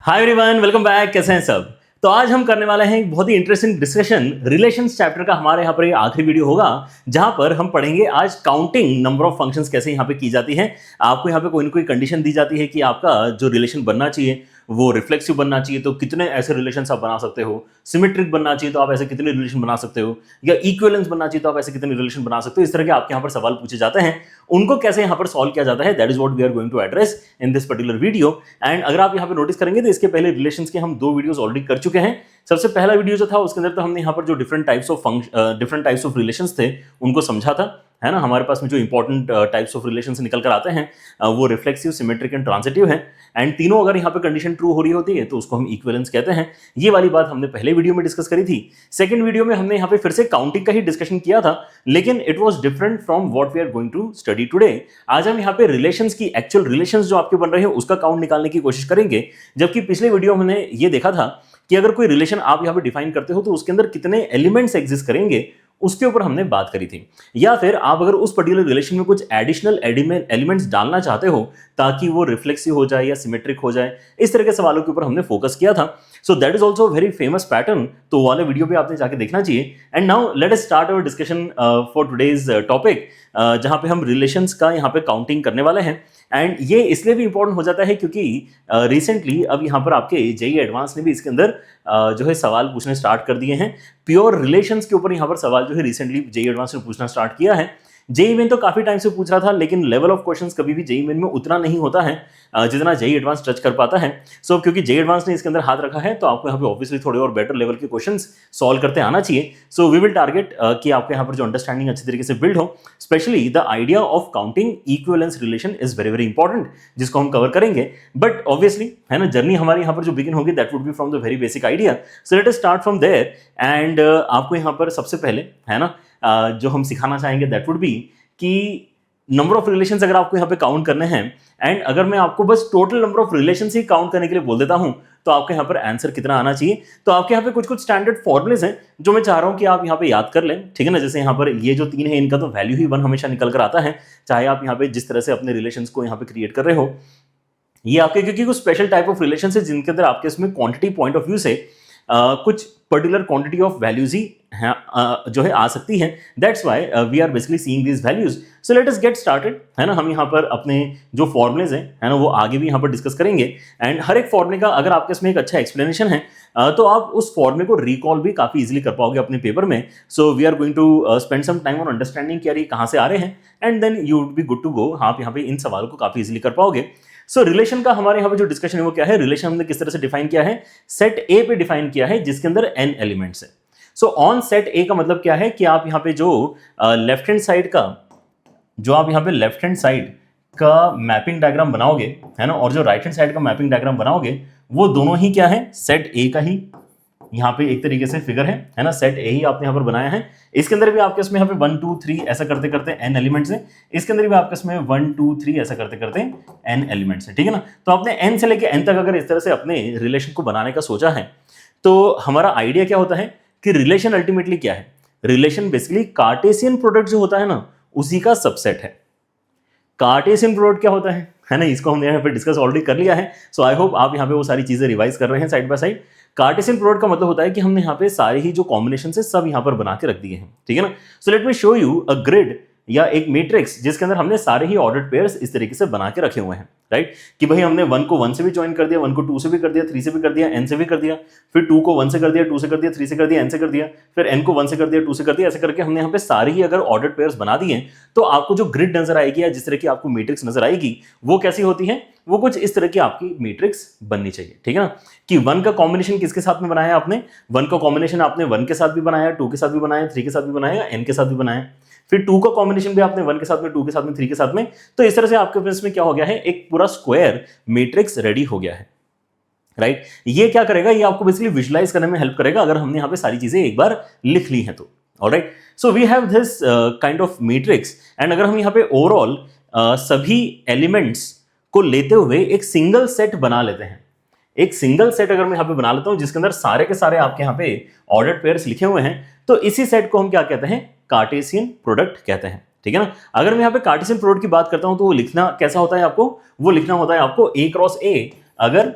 Hi everyone, welcome back. कैसे हैं सब? तो आज हम करने वाले हैं एक बहुत ही इंटरेस्टिंग डिस्कशन। रिलेशंस चैप्टर का हमारे यहाँ पर ये आखिरी वीडियो होगा, जहां पर हम पढ़ेंगे आज काउंटिंग नंबर ऑफ फंक्शंस कैसे यहाँ पे की जाती है। आपको यहाँ पे कोई ना कोई कंडीशन दी जाती है कि आपका जो रिलेशन बनना चाहिए वो रिफ्लेक्सिव बनना चाहिए, तो कितने ऐसे रिलेशंस आप बना सकते हो। सिमेट्रिक बनना चाहिए तो आप ऐसे कितने रिलेशन बना सकते हो, या इक्विवेलेंस बनना चाहिए तो आप ऐसे कितने रिलेशन बना सकते हो। इस तरह के आपके यहाँ पर सवाल पूछे जाते हैं, उनको कैसे यहाँ पर सॉल्व किया जाता है, that is what we are going to address in this particular video. And अगर आप यहाँ पे नोटिस करेंगे तो इसके पहले रिलेशंस के हम 2 वीडियोस ऑलरेडी कर चुके हैं। सबसे पहला वीडियो जो था उसके अंदर तो हमने यहाँ पर जो डिफरेंट टाइप्स ऑफ रिलेशंस थे उनको समझा था, है ना। हमारे पास में जो इंपॉर्टेंट टाइप्स ऑफ रिलेशंस निकल कर आते हैं वो रिफ्लेक्सिव, सिमेट्रिक एंड ट्रांजिटिव है। एंड तीनों अगर यहाँ पे कंडीशन ट्रू हो रही होती है तो उसको हम इक्विवेलेंस कहते हैं। ये वाली बात हमने पहले वीडियो में डिस्कस करी थी। सेकंड वीडियो में हमने यहाँ पे फिर से काउंटिंग का ही डिस्कशन किया था, लेकिन it was different from what we are going to study today. आज हम यहाँ पे रिलेशंस की एक्चुअल रिलेशंस जो आपके बन रहे हैं उसका काउंट निकालने की कोशिश करेंगे। जबकि पिछले वीडियो में हमने ये देखा था कि अगर कोई रिलेशन आप यहाँ पे डिफाइन करते हो तो उसके अंदर कितने एलिमेंट्स एग्जिस्ट करेंगे उसके ऊपर हमने बात करी थी। या फिर आप अगर उस पर्टिकुलर रिलेशन में कुछ एडिशनल एलिमेंट्स डालना चाहते हो ताकि वो रिफ्लेक्सिव हो जाए या सिमेट्रिक हो जाए, इस तरह के सवालों के ऊपर हमने फोकस किया था। So that is also very famous pattern, तो वाले वीडियो भी आपने जाके देखना चाहिए। And now let us start our discussion for today's topic, जहां पे हम रिलेशंस का यहाँ पे काउंटिंग करने वाले हैं। एंड ये इसलिए भी इंपॉर्टेंट हो जाता है क्योंकि रिसेंटली अब यहाँ पर आपके जेईई एडवांस ने भी इसके अंदर जो है सवाल पूछने स्टार्ट कर दिए हैं। प्योर रिलेशंस के ऊपर यहाँ पर सवाल जो है रिसेंटली जेईई एडवांस ने पूछना स्टार्ट किया है। जेईई मेन तो काफी टाइम से पूछ रहा था, लेकिन लेवल ऑफ क्वेश्चंस कभी भी जेईई मेन में उतना नहीं होता है जितना जेईई एडवांस टच कर पाता है। सो क्योंकि जेईई एडवांस ने इसके अंदर हाथ रखा है तो आपको यहाँ पे ऑब्वियसली थोड़े और बेटर लेवल के क्वेश्चंस सॉल्व करते आना चाहिए। सो वी विल टारगेट कि आपके यहाँ पर जो अंडरस्टैंडिंग अच्छी तरीके से बिल्ड हो। Specially the idea of counting equivalence relation is very very important, जिसको हम कवर करेंगे। बट ऑब्वियसली है ना, जर्नी हमारी यहाँ पर जो बिगिन होगी that would be from the very basic idea. So let us start from there. And आपको यहाँ पर सबसे पहले है ना जो हम सिखाना चाहेंगे दैट वुड बी कि नंबर ऑफ रिलेशंस अगर आपको यहाँ पे काउंट करने हैं, एंड अगर मैं आपको बस total number of relations he count करने के लिए बोल देता हूं तो आपके यहाँ पर आंसर कितना आना चाहिए। तो आपके यहाँ पे कुछ कुछ स्टैंडर्ड फॉर्मुलेज हैं जो मैं चाह रहा हूं कि आप यहाँ पे याद कर लें, ठीक है ना। जैसे यहाँ पर ये जो 3 है इनका तो वैल्यू ही 1 हमेशा निकल कर आता है, चाहे आप यहाँ पे जिस तरह से अपने रिलेशंस को यहाँ पे क्रिएट कर रहे हो। ये आपके क्योंकि कुछ स्पेशल टाइप ऑफ रिलेशन है जिनके अंदर आपके इसमें क्वांटिटी पॉइंट ऑफ व्यू से कुछ पर्टिकुलर क्वांटिटी ऑफ वैल्यूज ही जो है आ सकती है। That's why we are basically seeing these values. So let us get started, है ना। हम यहाँ पर अपने जो फॉर्मुलेज हैं है ना वो आगे भी यहाँ पर डिस्कस करेंगे। एंड हर एक फॉर्मुले का अगर आपके इसमें एक अच्छा एक्सप्लेनेशन है तो आप उस फॉर्मुले को रिकॉल भी काफी इजीली कर पाओगे अपने पेपर में। So we are going to spend some time on understanding कि यार ये कहाँ से आ रहे हैं, and then you would be good to go. आप यहाँ पे इन सवालों को काफी इजीली कर पाओगे। सो रिलेशन का हमारे यहाँ पे जो डिस्कशन है वो क्या है, रिलेशन हमने किस तरह से डिफाइन किया है, सेट ए पे डिफाइन किया है जिसके अंदर n एलिमेंट्स है। सो ऑन सेट ए का मतलब क्या है कि आप यहाँ पे जो लेफ्ट हैंड साइड का मैपिंग डायग्राम बनाओगे, है ना, और जो राइट हैंड साइड का मैपिंग डायग्राम बनाओगे वो दोनों ही क्या है, सेट ए का ही यहाँ पे एक तरीके से फिगर है ना। सेट ए ही आपने यहाँ पर बनाया है। इसके अंदर भी आपके इसमें यहाँ पे 1 2 3 ऐसा करते करते n एलिमेंट्स हैं। इसके अंदर भी आपके इसमें 1 2 3 ऐसा करते करते n एलिमेंट्स हैं, ठीक है ना। तो आपने n से लेके n तक अगर इस तरह से अपने रिलेशन को बनाने का सोचा है तो हमारा आइडिया क्या होता है कि रिलेशन अल्टीमेटली क्या है, रिलेशन बेसिकली कार्टेशियन प्रोडक्ट जो होता है ना उसी का सबसेट है। कार्टेशियन प्रोडक्ट क्या होता है ना, इसको हमने यहाँ पे डिस्कस ऑलरेडी कर लिया है। सो आई होप आप यहाँ पे वो सारी चीजें रिवाइज कर रहे हैं side by side. Cartesian product का मतलब होता है कि हमने यहाँ पे सारे ही जो कॉम्बिनेशन है सब यहाँ पर बना के रख दिए हैं, ठीक है ना। So let me show you a grid या एक मैट्रिक्स जिसके अंदर हमने सारे ही ऑर्डर्ड पेयर्स इस तरीके से बना के रखे हुए हैं, राइट। कि भाई हमने 1 को 1 से भी ज्वाइन कर दिया, 1 को 2 से भी कर दिया, 3 से भी कर दिया, n से भी कर दिया, फिर 2 को 1 से कर दिया, 2 से कर दिया, 3 से कर दिया, n से कर दिया, फिर n को 1 से कर दिया, 2 से कर दिया, ऐसे करके हमने यहाँ पे सारे ही अगर ऑर्डर्ड पेयर्स बना दिए तो आपको जो ग्रिड नजर आएगी या जिस तरह की आपको मैट्रिक्स नजर आएगी वो कैसी होती है, वो कुछ इस तरह की आपकी मैट्रिक्स बननी चाहिए, ठीक है ना। कि 1 का कॉम्बिनेशन किसके साथ में बनाया आपने, 1 का कॉम्बिनेशन आपने 1 के साथ भी बनाया, 2 के साथ भी बनाया, 3 के साथ भी बनाया, n के साथ भी बनाया, फिर 2 का कॉम्बिनेशन भी आपने 1 के साथ में, 2 के साथ में, 3 के साथ में। तो इस तरह से आपके पास में क्या हो गया है, एक पूरा स्क्वायर मैट्रिक्स रेडी हो गया है, राइट। ये क्या करेगा, ये आपको बेसिकली विजुलाइज करने में हेल्प करेगा अगर हमने यहाँ पे सारी चीजें एक बार लिख ली हैं तो। Alright, so we have this kind of matrix. And अगर हम यहाँ पे ओवरऑल सभी एलिमेंट्स को लेते हुए एक सिंगल सेट बना लेते हैं, एक सिंगल सेट अगर मैं यहाँ पे बना लेता हूं जिसके अंदर सारे के सारे आपके यहाँ पे ऑर्डर्ड पेयर्स लिखे हुए हैं, तो इसी सेट को हम क्या कहते हैं, कार्टेशियन प्रोडक्ट कहते हैं, ठीक है ना। अगर मैं यहाँ पे कार्टेशियन प्रोडक्ट की बात करता हूं तो वो लिखना कैसा होता है आपको, वो लिखना होता है आपको a क्रॉस a। अगर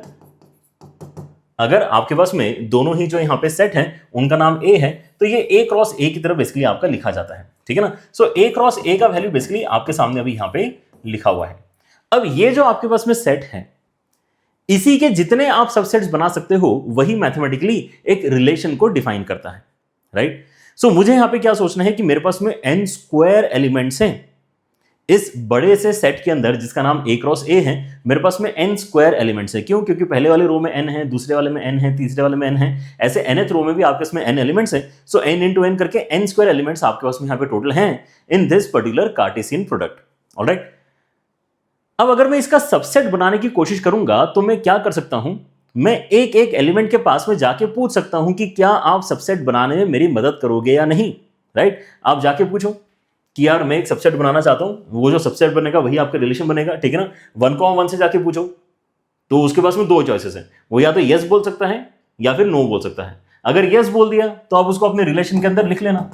अगर आपके पास में दोनों ही जो यहाँ पे सेट हैं उनका नाम ए है, तो ये ए क्रॉस ए की तरफ बेसिकली आपका लिखा जाता है, ठीक है ना। सो ए क्रॉस ए का वैल्यू बेसिकली आपके सामने अभी यहाँ पे लिखा हुआ है। अब ये जो आपके पास में सेट है, इसी के जितने आप सबसेट्स बना सकते हो वही मैथमेटिकली एक रिलेशन को डिफाइन करता है, राइट। सो मुझे यहां पे क्या सोचना है कि मेरे पास में n स्क्वायर एलिमेंट्स हैं इस बड़े से सेट के अंदर जिसका नाम a क्रॉस a है। मेरे पास में n स्क्वायर एलिमेंट्स है, क्यों? क्योंकि पहले वाले रो में n है, दूसरे वाले में n है, तीसरे वाले में n है, ऐसे nth रो में भी आपके पास में n एलिमेंट्स है। सो n इंटू n करके n स्क्वायर एलिमेंट्स आपके पास में यहाँ पे टोटल हैं इन this particular Cartesian product, alright. अब अगर मैं इसका सबसेट बनाने की कोशिश करूंगा तो मैं क्या कर सकता हूं, मैं एक एक एलिमेंट के पास में जाके पूछ सकता हूं कि क्या आप सबसेट बनाने में मेरी मदद करोगे या नहीं, राइट। आप जाके पूछो कि यार मैं एक सबसेट बनाना चाहता हूं, वो जो सबसेट बनेगा वही आपका रिलेशन बनेगा, ठीक है ना। 1,1 से जाके पूछो तो उसके पास में दो चॉइसेस हैं, वो या तो यस बोल सकता है या फिर नो बोल सकता है। अगर यस बोल दिया तो आप उसको अपने रिलेशन के अंदर लिख लेना,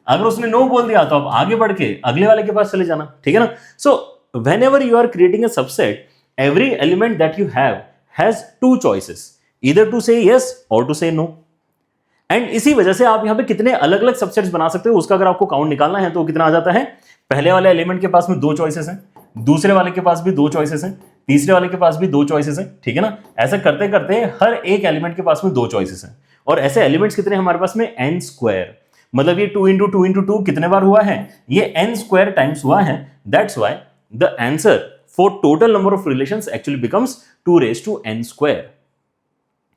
अगर उसने नो बोल दिया तो आप आगे बढ़ के अगले वाले के पास चले जाना, ठीक है ना। सो whenever you are creating a subset, every element that you have has two choices, either to say yes or to say no. And इसी वजह से आप यहां पे कितने अलग अलग सबसेट्स बना सकते हो उसका अगर आपको काउंट निकालना है तो कितना आ जाता है। पहले वाले एलिमेंट के पास में दो चॉइसेस हैं, दूसरे वाले के पास भी दो चॉइसेस हैं, तीसरे वाले के पास भी दो चॉइसेस हैं, ठीक है ना। ऐसा करते करते हर एक एलिमेंट के पास में दो चॉइसेस हैं, और ऐसे एलिमेंट्स कितने हमारे पास में n स्क्वायर, मतलब ये 2 इंटू 2 इंटू 2 कितने बार हुआ है, ये n स्क्वायर टाइम्स हुआ है। That's why the answer for total number of relations actually becomes 2 raised to n square,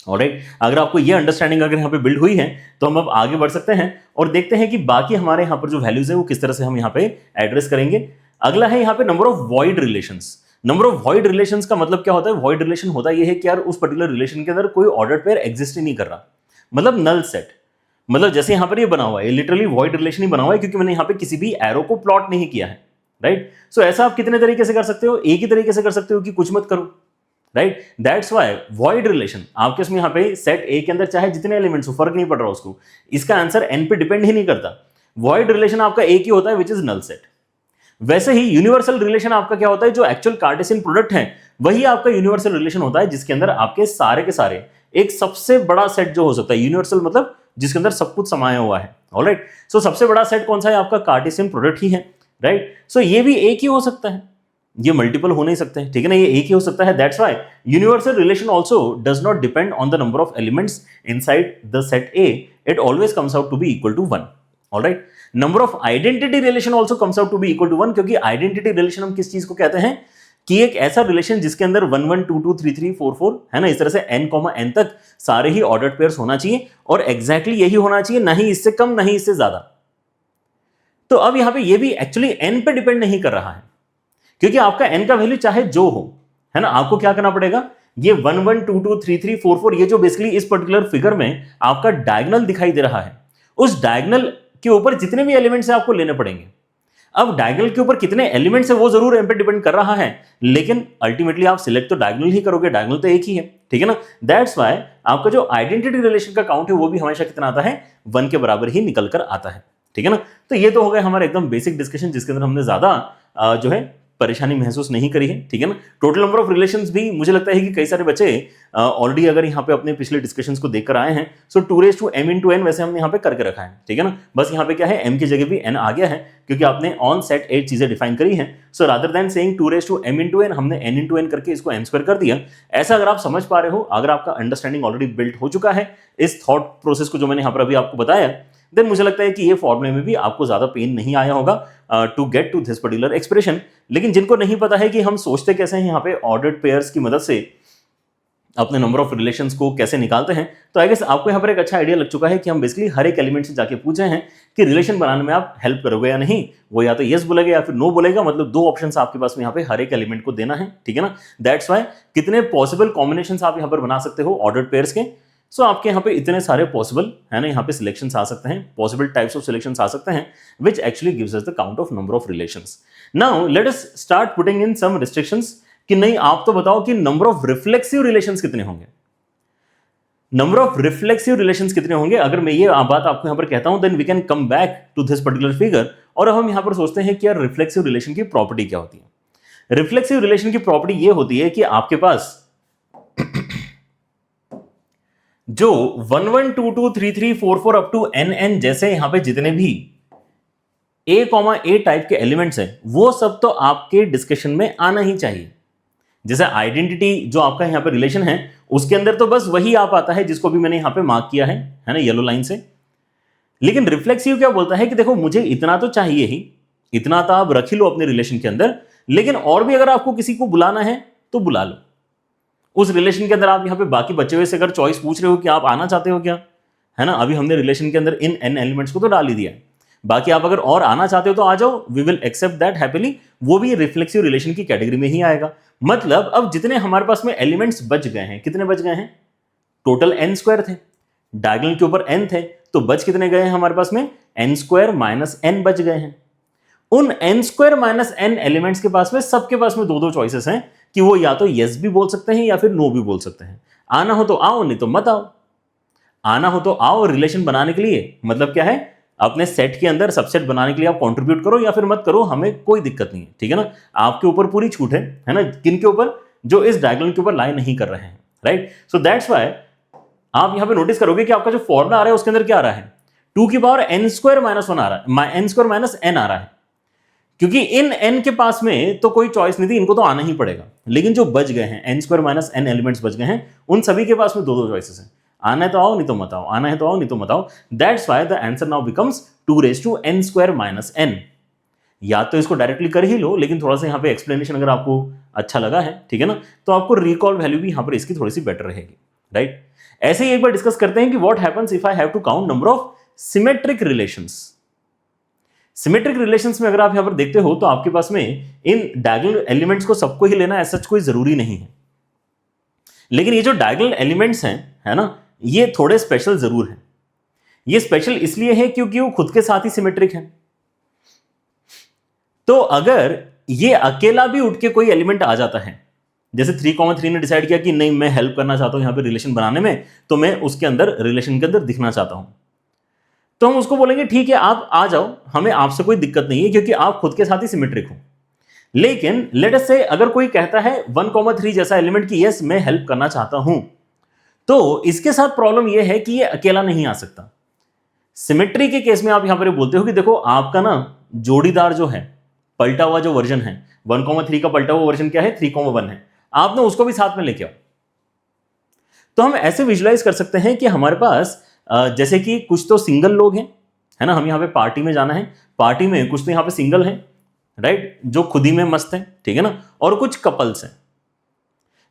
alright। अगर आपको ये अंडरस्टैंडिंग अगर यहाँ पे बिल्ड हुई है तो हम अब आगे बढ़ सकते हैं और देखते हैं कि बाकी हमारे यहाँ पर जो वैल्यूज है वो किस तरह से हम यहाँ पे एड्रेस करेंगे। अगला है यहाँ पे number of void relations. Number of void relations का मतलब क्या होता है? वॉइड रिलेशन होता है ये है कि यार उस पर्टिकुलर रिलेशन के अंदर कोई ऑर्डर्ड पेयर एग्जिस्ट ही नहीं कर रहा, मतलब नल सेट। मतलब जैसे यहाँ पर ये बना हुआ है, लिटरली वॉइड रिलेशन ही बना हुआ है क्योंकि मैंने यहाँ पे किसी भी एरो को प्लॉट नहीं किया है, राइट। सो ऐसा आप कितने तरीके से कर सकते हो? एक ही तरीके से कर सकते हो कि कुछ मत करो, right. That's why void relation आपके इसमें यहाँ पे सेट ए के अंदर चाहे जितने एलिमेंट्स हो फर्क नहीं पड़ रहा उसको, इसका आंसर एन पे डिपेंड ही नहीं करता। वॉइड रिलेशन आपका एक ही होता है विच इज नल सेट। वैसे ही यूनिवर्सल रिलेशन आपका क्या होता है? जो एक्चुअल कार्टेशियन प्रोडक्ट है वही आपका यूनिवर्सल रिलेशन होता है जिसके अंदर आपके सारे के सारे एक सबसे बड़ा सेट जो हो सकता है, यूनिवर्सल मतलब जिसके अंदर सब कुछ समाया हुआ है, ऑलराइट। सो सबसे बड़ा सेट कौन सा है? आपका कार्टेशियन प्रोडक्ट ही है, राइट। सो ये भी एक ही हो सकता है, ये मल्टीपल हो नहीं सकते, ठीक है ना, ये एक ही हो सकता है। That's why universal relation also does not depend on the number of elements inside the set A, it always comes out to be equal to 1, alright. Number of identity relation also comes out to be equal to 1, क्योंकि identity relation हम किस चीज को कहते हैं कि एक ऐसा रिलेशन जिसके अंदर 1 1 2 2 3 3 4 4 है ना, इस तरह से n, तक सारे ही ऑर्डर्ड पेयर्स होना चाहिए और एग्जैक्टली यही होना चाहिए, ना ही इससे कम ना ही इससे ज्यादा। तो अब यहां पे ये भी एक्चुअली n पे डिपेंड नहीं कर रहा है, क्योंकि आपका n का वैल्यू चाहे जो हो, है ना, आपको क्या करना पड़ेगा, ये 1 1 2 2 3 3 4 4 ये जो बेसिकली इस पर्टिकुलर फिगर में आपका डायगोनल दिखाई दे रहा है, उस डायगोनल के ऊपर जितने भी एलिमेंट्स हैं आपको लेने पड़ेंगे। अब डायगोनल के ऊपर कितने एलिमेंट्स है वो जरूर एम पे डिपेंड कर रहा है, लेकिन अल्टीमेटली आप सिलेक्ट तो डायगोनल ही करोगे, डायगोनल तो एक ही है, ठीक है ना। दैट्स व्हाई आपका जो आइडेंटिटी रिलेशन का काउंट है वो भी हमेशा कितना आता है? 1 के बराबर ही निकल कर आता है, ठीक है ना। तो ये तो हो गए हमारे एकदम बेसिक डिस्कशन जिसके अंदर हमने ज्यादा जो है परेशानी महसूस नहीं करी है, ठीक है ना। टोटल नंबर ऑफ रिलेशंस भी मुझे लगता है कि कई सारे बच्चे ऑलरेडी अगर यहाँ पे अपने पिछले डिस्कशंस को देखकर आए हैं, सो 2 raised to m into n वैसे हमने यहाँ पे करके रखा है, ठीक है ना। बस यहाँ पे क्या है, m की जगह भी n आ गया है क्योंकि आपने ऑन सेट 8 चीजें डिफाइन करी हैं। So rather than saying 2 raised to m into n हमने n into n करके इसको n स्क्वायर कर दिया। ऐसा अगर आप समझ पा रहे हो, अगर आपका अंडरस्टैंडिंग ऑलरेडी बिल्ड हो चुका है इस थॉट प्रोसेस को जो मैंने यहाँ पर अभी आपको बताया, देन मुझे लगता है कि ये फॉर्मूले में भी आपको ज्यादा पेन नहीं आया होगा to get to this particular expression. लेकिन जिनको नहीं पता है कि हम सोचते कैसे हैं यहाँ पे ऑर्डर्ड पेयर्स की मदद से अपने नंबर ऑफ रिलेशंस को कैसे निकालते हैं, तो आई गेस आपको यहाँ पर एक अच्छा आइडिया लग चुका है कि हम बेसिकली हर एक एलिमेंट से जाके पूछे हैं कि रिलेशन बनाने में आप हेल्प करोगे या नहीं। वो या तो यस बोलेगा या फिर नो बोलेगा, मतलब दो ऑप्शंस आपके पास में यहाँ पे हर एक एलिमेंट को देना है, ठीक है ना। दैट्स व्हाई कितने पॉसिबल कॉम्बिनेशंस आप यहाँ पर बना सकते हो ऑर्डर्ड पेयर्स के। सो आपके यहाँ पे इतने सारे पॉसिबल है ना, यहाँ पे सिलेक्शंस आ सकते हैं, पॉसिबल टाइप्स ऑफ सिलेक्शंस आ सकते हैं, which actually gives us the count of number of relations. Now let us start putting in some restrictions कि नहीं आप तो बताओ कि नंबर ऑफ रिफ्लेक्सिव रिलेशंस कितने होंगे, नंबर ऑफ रिफ्लेक्सिव रिलेशंस कितने होंगे। अगर मैं ये बात आपको यहाँ पर कहता हूं, then we can come back to this particular figure और अब हम यहाँ पर सोचते हैं कि यार रिफ्लेक्सिव रिलेशन की प्रॉपर्टी क्या होती है। रिफ्लेक्सिव रिलेशन की प्रॉपर्टी ये होती है कि आपके पास जो 1 1 2 2 3 3 4 4 अप टू n जैसे यहां पे जितने भी A, टाइप के एलिमेंट्स हैं वो सब तो आपके डिस्कशन में आना ही चाहिए। जैसे आइडेंटिटी जो आपका यहां पे रिलेशन है उसके अंदर तो बस वही आ पाता है जिसको भी मैंने यहां पे मार्क किया है ना, येलो लाइन से। लेकिन रिफ्लेक्सिव क्या बोलता है कि देखो मुझे इतना तो चाहिए ही, इतना तो आप रख ही लो अपने रिलेशन के अंदर, लेकिन और भी अगर आपको किसी को बुलाना है तो बुला लो। उस रिलेशन के अंदर आप यहां पे बाकी बचे हुए से अगर चॉइस पूछ रहे हो कि आप आना चाहते हो क्या, है ना, अभी हमने रिलेशन के अंदर इन n एलिमेंट्स को तो डाल ही दिया है, बाकी आप अगर और आना चाहते हो तो आ जाओ, we will accept that happily, वो भी रिफ्लेक्सिव रिलेशन की कैटेगरी में ही आएगा। मतलब अब जितने हमारे पास में एलिमेंट्स बच गए हैं, कितने बच गए हैं, टोटल n² थे, डायगोनल के ऊपर n थे, तो बच कितने गए हैं हमारे पास में, n² - n बच गए हैं। उन n² - n एलिमेंट्स के पास में सबके पास में दो दो चॉइसेस हैं कि वो या तो यस भी बोल सकते हैं या फिर नो भी बोल सकते हैं। आना हो तो आओ, नहीं तो मत आओ। आना हो तो आओ रिलेशन बनाने के लिए, मतलब क्या है, अपने सेट के अंदर सबसेट बनाने के लिए आप कंट्रीब्यूट करो या फिर मत करो, हमें कोई दिक्कत नहीं है, ठीक है ना, आपके ऊपर पूरी छूट है ना, किन के ऊपर, जो इस डायगोनल के ऊपर लाई नहीं कर रहे हैं, राइट। सो दैट्स व्हाई आप यहां पे नोटिस करोगे कि आपका जो फॉर्मूला आ रहा है उसके अंदर क्या आ रहा है, 2 की पावर n² - 1 आ रहा है, n² - n आ रहा है, क्योंकि इन n के पास में तो कोई चॉइस नहीं थी, इनको तो आना ही पड़ेगा। लेकिन जो बच गए हैं n² - n एलिमेंट्स बच गए हैं, उन सभी के पास में दो दो चॉइसेस हैं, आना है तो आओ, नहीं तो मत आओ, आना है तो आओ, नहीं तो मत आओ। That's why the answer now becomes 2n² - n। या तो इसको डायरेक्टली कर ही लो, लेकिन थोड़ा सा यहाँ पे एक्सप्लेनेशन अगर आपको अच्छा लगा है, ठीक है ना, तो आपको रिकॉल वैल्यू भी यहाँ पर इसकी थोड़ी सी बेटर रहेगी, राइट। ऐसे ही एक बार डिस्कस करते हैं कि what happens if I have to count number of symmetric relations. Symmetric relations में अगर आप यहां पर देखते हो तो आपके पास में इन डायगोनल एलिमेंट्स को सबको ही लेना ऐसा कोई जरूरी नहीं है, लेकिन ये जो डायगोनल एलिमेंट्स हैं, है ना, ये थोड़े स्पेशल जरूर हैं। ये स्पेशल इसलिए है क्योंकि वो खुद के साथ ही सिमेट्रिक हैं। तो अगर ये अकेला भी उठ के कोई एलिमेंट आ जाता है, जैसे 3,3 ने डिसाइड किया कि नहीं मैं हेल्प करना चाहता हूं यहां पे रिलेशन बनाने में, तो मैं उसके अंदर रिलेशन के अंदर दिखना चाहता हूं, तो हम उसको बोलेंगे ठीक है आप आ जाओ, हमें आपसे कोई दिक्कत नहीं है क्योंकि आप खुद के साथ ही सिमेट्रिक हो। लेकिन लेट अस से अगर कोई कहता है 1,3 जैसा एलिमेंट की यस मैं हेल्प करना चाहता हूं, तो इसके साथ प्रॉब्लम यह है कि ये अकेला नहीं आ सकता। सिमेट्री के केस में आप यहां पर बोलते हो कि देखो आपका ना जोड़ीदार जो है, पलटा हुआ जो वर्जन है, 1,3 का पलटा हुआ वर्जन क्या है, 3,1 है, आपने उसको भी साथ में लेके आओ। तो हम ऐसे विजुलाइज कर सकते हैं कि हमारे पास जैसे कि कुछ तो सिंगल लोग हैं, है ना, हम यहाँ पे पार्टी में जाना है, पार्टी में कुछ तो यहाँ पे सिंगल हैं, राइट, जो खुद ही में मस्त हैं, ठीक है ना, और कुछ कपल्स हैं।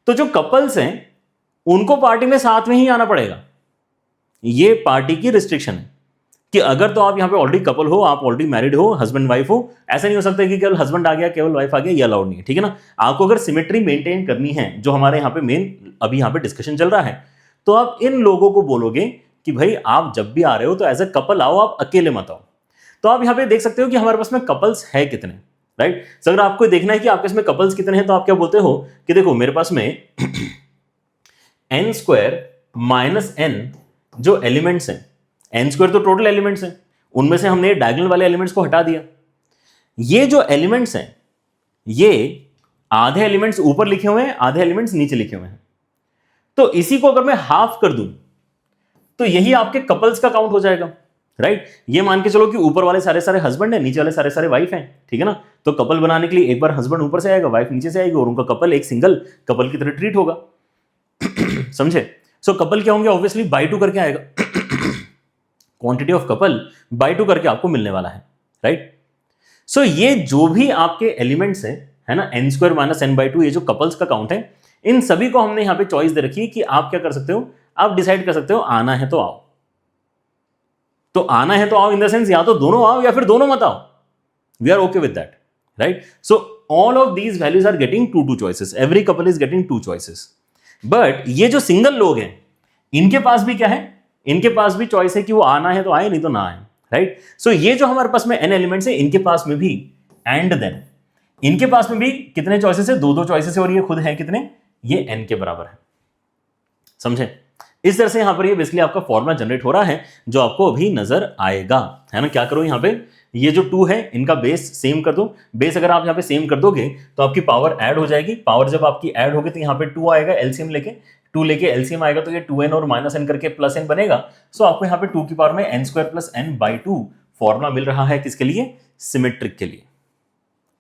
तो जो कपल्स हैं उनको पार्टी में साथ में ही आना पड़ेगा, ये पार्टी की रिस्ट्रिक्शन है कि अगर तो आप यहाँ पे ऑलरेडी कपल हो, आप ऑलरेडी मैरिड हो, हस्बैंड वाइफ हो, ऐसा नहीं हो सकता कि केवल हस्बैंड आ गया केवल वाइफ आ गया, ये अलाउड नहीं है, ठीक है ना। आपको अगर सिमेट्री मेंटेन करनी है, जो हमारे यहाँ पे मेन अभी यहाँ पे डिस्कशन चल रहा है, तो आप इन लोगों को बोलोगे कि भाई आप जब भी आ रहे हो तो एज ए कपल आओ, आप अकेले मत आओ। तो आप यहां पे देख सकते हो कि हमारे पास में कपल्स है कितने, राइट। सो अगर आपको देखना है कि आपके इसमें कपल्स कितने हैं, तो आप क्या बोलते हो कि देखो मेरे पास में n² - n जो एलिमेंट्स हैं, n² तो टोटल एलिमेंट्स हैं, उनमें से हमने डायगोनल वाले एलिमेंट्स को हटा दिया। ये जो एलिमेंट्स हैं ये आधे एलिमेंट्स ऊपर लिखे हुए हैं, आधे एलिमेंट्स नीचे लिखे हुए हैं। तो इसी को अगर मैं हाफ कर दूं तो यही आपके कपल्स का काउंट हो जाएगा, राइट। ये मान के चलो कि ऊपर वाले सारे सारे हस्बैंड है, नीचे वाले सारे सारे वाइफ हैं, ठीक है ना। तो कपल बनाने के लिए एक बार हस्बैंड ऊपर से आएगा, वाइफ नीचे से आएगी, और उनका कपल एक सिंगल कपल की तरह ट्रीट होगा। समझे। सो कपल क्या होंगे, ऑब्वियसली बाय 2 करके आएगा। क्वांटिटी ऑफ कपल बाय 2 करके आपको मिलने वाला है, राइट। सो ये जो भी आपके एलिमेंट्स हैं, है ना, n² - n/2, ये जो कपल्स का काउंट है, इन सभी को हमने यहां पे चॉइस दे रखी है कि आप क्या कर सकते हो, आप डिसाइड कर सकते हो आना है तो आओ। तो आना है तो आओ इन द सेंस या तो दोनों आओ या फिर दोनों मत आओ, we are okay with that, right. So all of these values are getting 2 choices, every couple is getting 2 choices. But ये जो सिंगल लोग हैं इनके पास भी क्या है, इनके पास भी चॉइस है कि वो आना है तो आए, नहीं तो ना आए, राइट। सो ये जो हमारे पास में n एलिमेंट्स है, इनके पास में भी एंड देन इनके पास में भी कितने चॉइसेस है, 2 चॉइसेस है, और ये खुद है कितने, ये n के बराबर है। समझे। इस तरह से यहां पर ये बेसिकली आपका फॉर्मूला जनरेट हो रहा है जो आपको अभी नजर आएगा, है ना। क्या करो यहां पे, ये जो 2 है इनका बेस सेम कर दो। बेस अगर आप यहां पे सेम कर दोगे तो आपकी पावर ऐड हो जाएगी। पावर जब आपकी ऐड होगी तो यहां पे 2 आएगा एलसीएम लेके, 2 लेके एलसीएम आएगा तो ये 2n और माइनस n करके प्लस n बनेगा। सो आपको यहाँ पे 2 की पावर में n² प्लस n/2 फॉर्मूला मिल रहा है किसके लिए? सिमेट्रिक के लिए।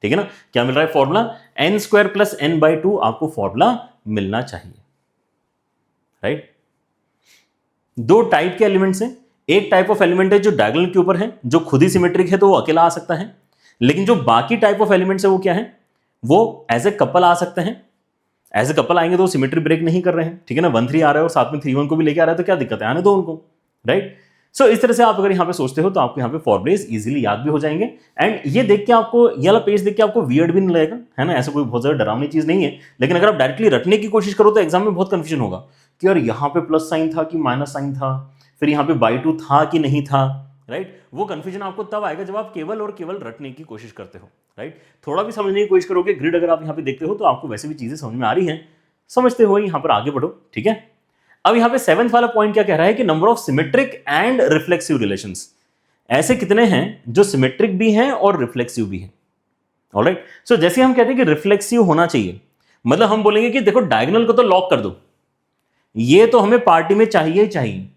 ठीक है ना, क्या मिल रहा है फॉर्मूला? n² प्लस n/2 आपको फॉर्मूला मिलना चाहिए, राइट। दो टाइप के एलिमेंट्स हैं, एक टाइप ऑफ एलिमेंट है जो डायगोनल के ऊपर है, जो खुद ही सिमेट्रिक है तो वो अकेला आ सकता है, लेकिन जो बाकी टाइप ऑफ एलिमेंट्स है वो क्या है? वो एज ए कपल आ सकते हैं। एज ए कपल आएंगे तो सिमेट्री ब्रेक नहीं कर रहे हैं, ठीक है ना, 1 3 आ रहा है और साथ में 3 1 को भी लेके आ रहा है, तो क्या दिक्कत है, आने दो उनको, राइट। सो इस तरह से आप अगर यहाँ पे सोचते हो तो आपको यहाँ पे फॉर्मुलेज इजीली याद भी हो जाएंगे। एंड ये देख के आपको, ये वाला पेज देख के आपको वियर्ड भी नहीं लगेगा, है ना, ऐसा कोई बहुत ज्यादा डरावनी चीज नहीं है। लेकिन अगर आप डायरेक्टली रटने की कोशिश करो तो एग्जाम में बहुत कंफ्यूजन होगा कि यार यहाँ पे प्लस साइन था कि माइनस साइन था, फिर यहाँ पे बाई 2 था कि नहीं था, राइट। वो कंफ्यूजन आपको तब आएगा जब आप केवल और केवल रटने की कोशिश करते हो, राइट। थोड़ा भी समझने की कोशिश करोगे, ग्रिड अगर आप यहाँ पे देखते हो तो आपको वैसे भी चीजें समझ में आ रही हैं, समझते हो, यहाँ पर आगे बढ़ो, ठीक है। अब यहाँ पे 7th वाला पॉइंट क्या कह रहा है कि number of symmetric and reflexive relations, ऐसे कितने हैं जो सिमेट्रिक भी हैं और रिफ्लेक्सिव भी हैं, ऑलराइट। सो जैसे हम कहते हैं कि रिफ्लेक्सिव होना चाहिए, मतलब हम बोलेंगे कि देखो डायगोनल को तो लॉक कर दो, ये तो हमें पार्टी में चाहिए ही चाहिए,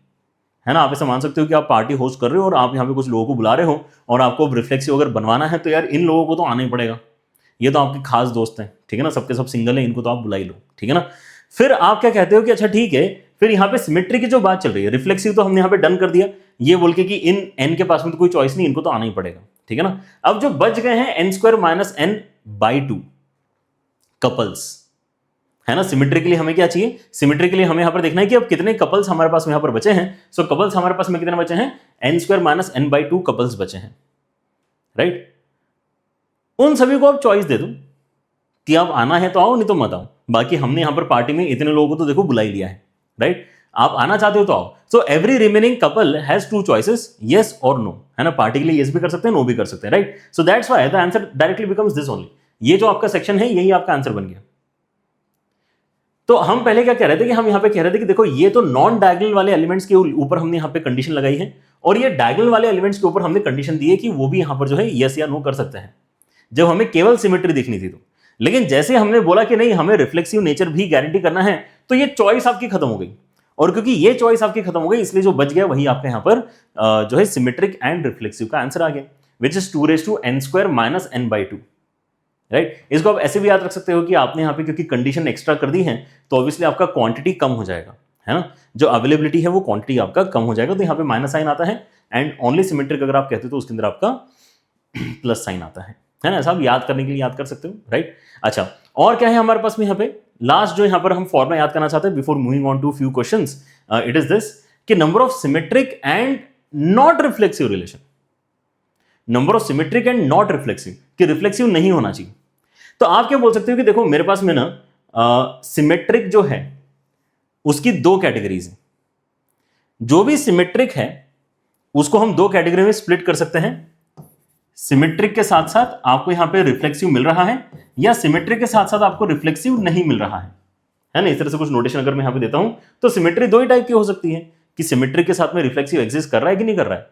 है ना। आप ऐसा मान सकते हो कि आप पार्टी होस्ट कर रहे हो और आप यहाँ पे कुछ लोगों को बुला रहे हो और आपको रिफ्लेक्सिव अगर बनवाना है तो यार इन लोगों को तो आना ही पड़ेगा, ये तो आपके खास दोस्त हैं, ठीक है ना, सबके सब सिंगल हैं, इनको तो आप बुला ही लो, ठीक है ना। फिर आप क्या कहते हो कि अच्छा ठीक है, फिर यहाँ पे सिमेट्री की जो बात चल रही है, रिफ्लेक्सिव तो हमने यहाँ पे डन कर दिया, ये बोल के कि इन n के पास में तो कोई चॉइस नहीं, इनको तो आना ही पड़ेगा, ठीक है ना। अब जो बच गए हैं n² माइनस n/2 कपल्स, है ना, सिमेट्री के लिए हमें क्या चाहिए? सिमेट्री के लिए हमें यहाँ पर देखना है कि अब कितने कपल्स हमारे पास में यहाँ पर बचे हैं। सो कपल्स हमारे पास में कितने बचे हैं? n² माइनस n/2 कपल्स बचे हैं, राइट। उन सभी को आप चॉइस दे दो कि आप आना है तो आओ, नहीं तो मत आओ। बाकी हमने यहाँ पर पार्टी में इतने लोगों को तो देखो बुला ही लिया है, राइट। आप आना चाहते हो तो आओ। So every remaining couple has 2 choices, yes और नो, है ना। पार्टी के लिए यस भी कर सकते हैं, नो भी कर सकते हैं, right. So that's why the answer directly becomes this only. ये जो आपका सेक्शन है यही आपका आंसर बन गया। तो हम पहले क्या कह रहे थे कि हम यहाँ पे कह रहे थे कि देखो ये तो नॉन डायगोनल वाले एलिमेंट्स के ऊपर हमने यहाँ पे कंडीशन लगाई है, और ये डायगोनल वाले एलिमेंट्स के ऊपर हमने कंडीशन दी है कि वो भी यहाँ पर जो है यस या नो कर सकते हैं, जब हमें केवल सिमेट्री दिखनी थी तो। लेकिन जैसे हमने बोला कि नहीं, हमें रिफ्लेक्सिव नेचर भी गारंटी करना है, तो ये चॉइस आपकी खत्म हो गई। और क्योंकि ये चॉइस आपकी खत्म हो गई, इसलिए जो बच गया वही आपके यहाँ पर जो है सिमेट्रिक एंड रिफ्लेक्सिव का आंसर आ गया, which is 2n² minus n/2, right. इसको आप ऐसे भी याद रख सकते हो कि आपने यहाँ पे क्योंकि कंडीशन एक्स्ट्रा कर दी है तो ऑब्वियसली आपका क्वांटिटी कम हो जाएगा, है ना, जो अवेलेबिलिटी है वो क्वांटिटी आपका कम हो जाएगा, तो यहाँ पे माइनस साइन आता है। एंड ओनली सिमेट्रिक अगर आप कहते हो तो उसके अंदर आपका प्लस साइन आता है ना। ऐसा आप याद करने के लिए याद कर सकते हो, राइट। अच्छा, और क्या है हमारे पास में यहाँ पे लास्ट जो यहाँ पर हम फॉर्मूला याद करना चाहते हैं before moving on to few questions, it is this कि number of symmetric and not reflexive relation, number of symmetric and not reflexive, कि रिफ्लेक्सिव नहीं होना चाहिए। तो आप क्या बोल सकते हो कि देखो मेरे पास में ना सिमेट्रिक जो है उसकी 2 कैटेगरीज हैं। जो भी सिमेट्रिक है उसको हम 2 कैटेगरी में स्प्लिट कर सकते हैं। सिमेट्रिक के साथ साथ आपको यहां पे रिफ्लेक्सिव मिल रहा है, या सिमेट्रिक के साथ साथ आपको रिफ्लेक्सिव नहीं मिल रहा है ना। इस तरह से कुछ नोटेशन अगर मैं यहां पे देता हूं तो सिमेट्री 2 ही टाइप की हो सकती है कि सिमेट्रिक के साथ में रिफ्लेक्सिव एग्जिस्ट कर रहा है कि नहीं कर रहा है,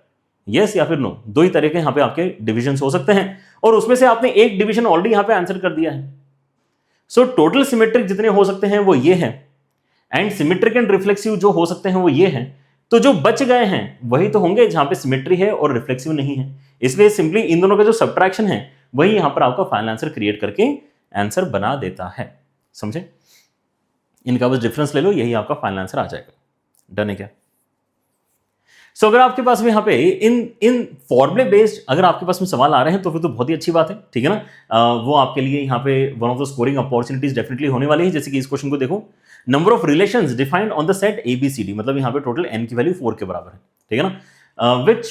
यस या फिर नो। 2 ही तरह के यहां पे आपके डिविजन हो सकते हैं, और उसमें से आपने एक डिवीजन ऑलरेडी यहां पे आंसर कर दिया है। सो टोटल सिमेट्रिक जितने हो सकते हैं वो ये है, एंड सिमेट्रिक एंड रिफ्लेक्सिव जो हो सकते हैं वो ये है। तो जो बच गए हैं वही तो होंगे जहां पे सिमेट्री है और रिफ्लेक्सिव नहीं है, इसलिए सिंपली इन दोनों का जो सब्ट्रैक्शन है वही यहां पर आपका फाइनल आंसर क्रिएट करके आंसर बना देता है, समझे। इनका बस डिफरेंस ले लो, यही आपका फाइनल आंसर आ जाएगा। डन है क्या? सो अगर आपके पास में यहाँ पे इन फॉर्मुले बेस्ड अगर आपके पास में सवाल आ रहे हैं तो फिर तो बहुत ही अच्छी बात है, ठीक है ना। वो आपके लिए यहाँ पे one of the scoring opportunities definitely होने वाली है। जैसे कि इस क्वेश्चन को देखो, number of relations defined on the set ABCD, मतलब यहाँ पे टोटल n की वैल्यू 4 के बराबर है, ठीक है ना, which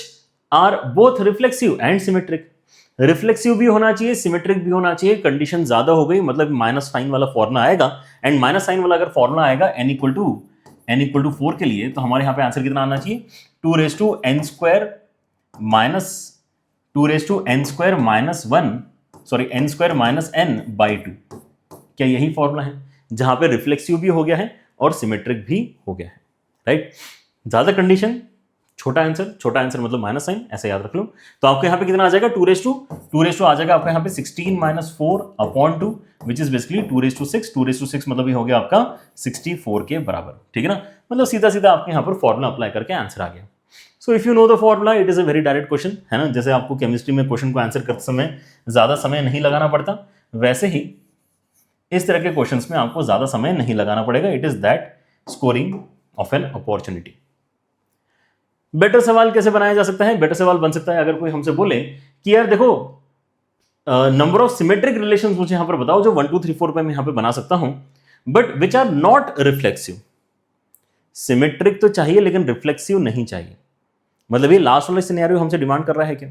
are both reflexive and symmetric. Reflexive भी होना चाहिए, सिमेट्रिक भी होना चाहिए। कंडीशन ज्यादा हो गई मतलब माइनस साइन वाला फॉर्मुला आएगा, एंड माइनस साइन वाला अगर फॉर्मुला आएगा n = 4 के लिए, तो हमारे यहाँ पे आंसर कितना आना चाहिए? 2n² minus n/2। क्या यही फॉर्मूला है जहां पे रिफ्लेक्सिव भी हो गया है और सिमेट्रिक भी हो गया है, राइट। ज्यादा कंडीशन छोटा आंसर मतलब माइनस साइन, ऐसे याद रख लो। तो आपको यहाँ पे कितना आ जाएगा, 2 रेस टू आ जाएगा आपका यहाँ पे 16 माइनस 4/2 विच इज बेसिकली 2/6। 2/6 मतलब ये हो गया आपका 64 के बराबर, ठीक है ना। मतलब सीधा सीधा आपके यहाँ पर फॉर्मूला अप्लाई करके आंसर आ गया। So if you know the formula it is a very direct question, है ना। जैसे आपको केमिस्ट्री में क्वेश्चन को आंसर करते समय ज्यादा समय नहीं लगाना पड़ता, वैसे ही इस तरह के क्वेश्चंस में आपको ज्यादा समय नहीं लगाना पड़ेगा। It is that scoring of an opportunity. Better सवाल कैसे बनाया जा सकता है? बेटर सवाल बन सकता है अगर कोई हमसे बोले कि यार देखो नंबर ऑफ सिमेट्रिक रिलेशंस मुझे यहां पर बताओ जो 1 2 3 4 पे मैं यहां पे बना सकता हूं, but which are not reflexive. Symmetric तो चाहिए लेकिन रिफ्लेक्सिव नहीं चाहिए। मतलब ये लास्ट वाला सिनेरियो हमसे डिमांड कर रहा है क्या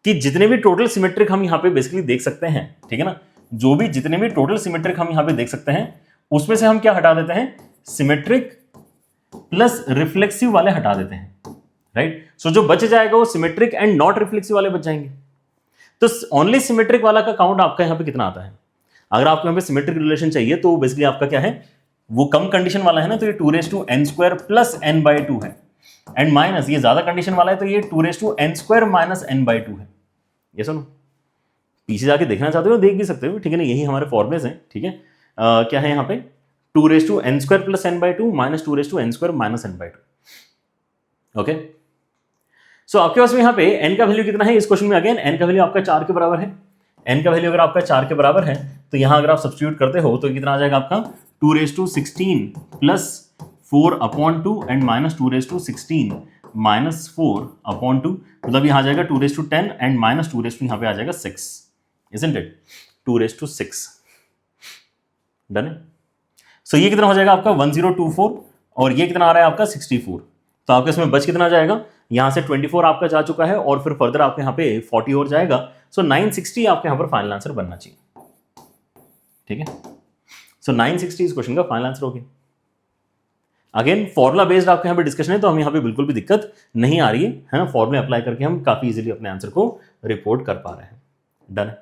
कि जितने भी टोटल सिमेट्रिक हम यहां पे बेसिकली देख सकते हैं, ठीक है ना, जो भी जितने भी टोटल सिमेट्रिक हम यहां पे देख सकते हैं उसमें से हम क्या हटा देते हैं, सिमेट्रिक प्लस रिफ्लेक्सिव वाले हटा देते हैं, राइट। सो जो बच जाएगा वो सिमेट्रिक एंड नॉट रिफ्लेक्सिव वाले बच जाएंगे। तो ओनली सिमेट्रिक वाला का काउंट आपका यहां पे कितना आता है? अगर आपको यहां पे सिमेट्रिक रिलेशन चाहिए तो बेसिकली आपका क्या है, वो कम कंडीशन वाला है ना, तो ये 2n² प्लस n/2 है, एंड माइनस ये ज्यादा कंडीशन वाला है तो ये 2n² माइनस n/2 है। ये सुनो, पीछे जाके देखना चाहते हो देख भी सकते हो, ठीक है ना, यही हमारे फॉर्मुलेस हैं, ठीक है। क्या है यहाँ पे 2n² plus n/2 minus 2n² minus n/2, okay. So आपके पास में यहाँ पे n का वैल्यू कितना है इस क्वेश्चन में? अगेन n का वैल्यू आपका 4 के बराबर है। n का वैल्यू अगर आपका 4 के बराबर है तो यहाँ अगर आप सब्स्टिट्यूट करते हो तो कितना आ जाएगा आपका 216 प्लस 4/2 एंड माइनस 216 माइनस 4/2, मतलब यहाँ आ जाएगा 210 एंड माइनस 2 यहाँ पे आ जाएगा 6, isn't it? 2/6 डन है। सो ये कितना हो जाएगा आपका 1024 और ये कितना आ रहा है आपका 64। तो आपके इसमें बच कितना जाएगा, यहां से 24 आपका जा चुका है और फिर फर्दर आपके यहाँ पे 40 और जाएगा। सो 960 आपके यहाँ पर फाइनल आंसर बनना चाहिए, ठीक है। सो 960 इस क्वेश्चन का फाइनल आंसर हो गया। अगेन फॉर्मुला बेस्ड आपके यहाँ पे डिस्कशन है तो हम यहाँ पे बिल्कुल भी दिक्कत नहीं आ रही है ना। फॉर्मुले अप्लाई करके हम काफी इजीली अपने आंसर को रिपोर्ट कर पा रहे हैं। डन है,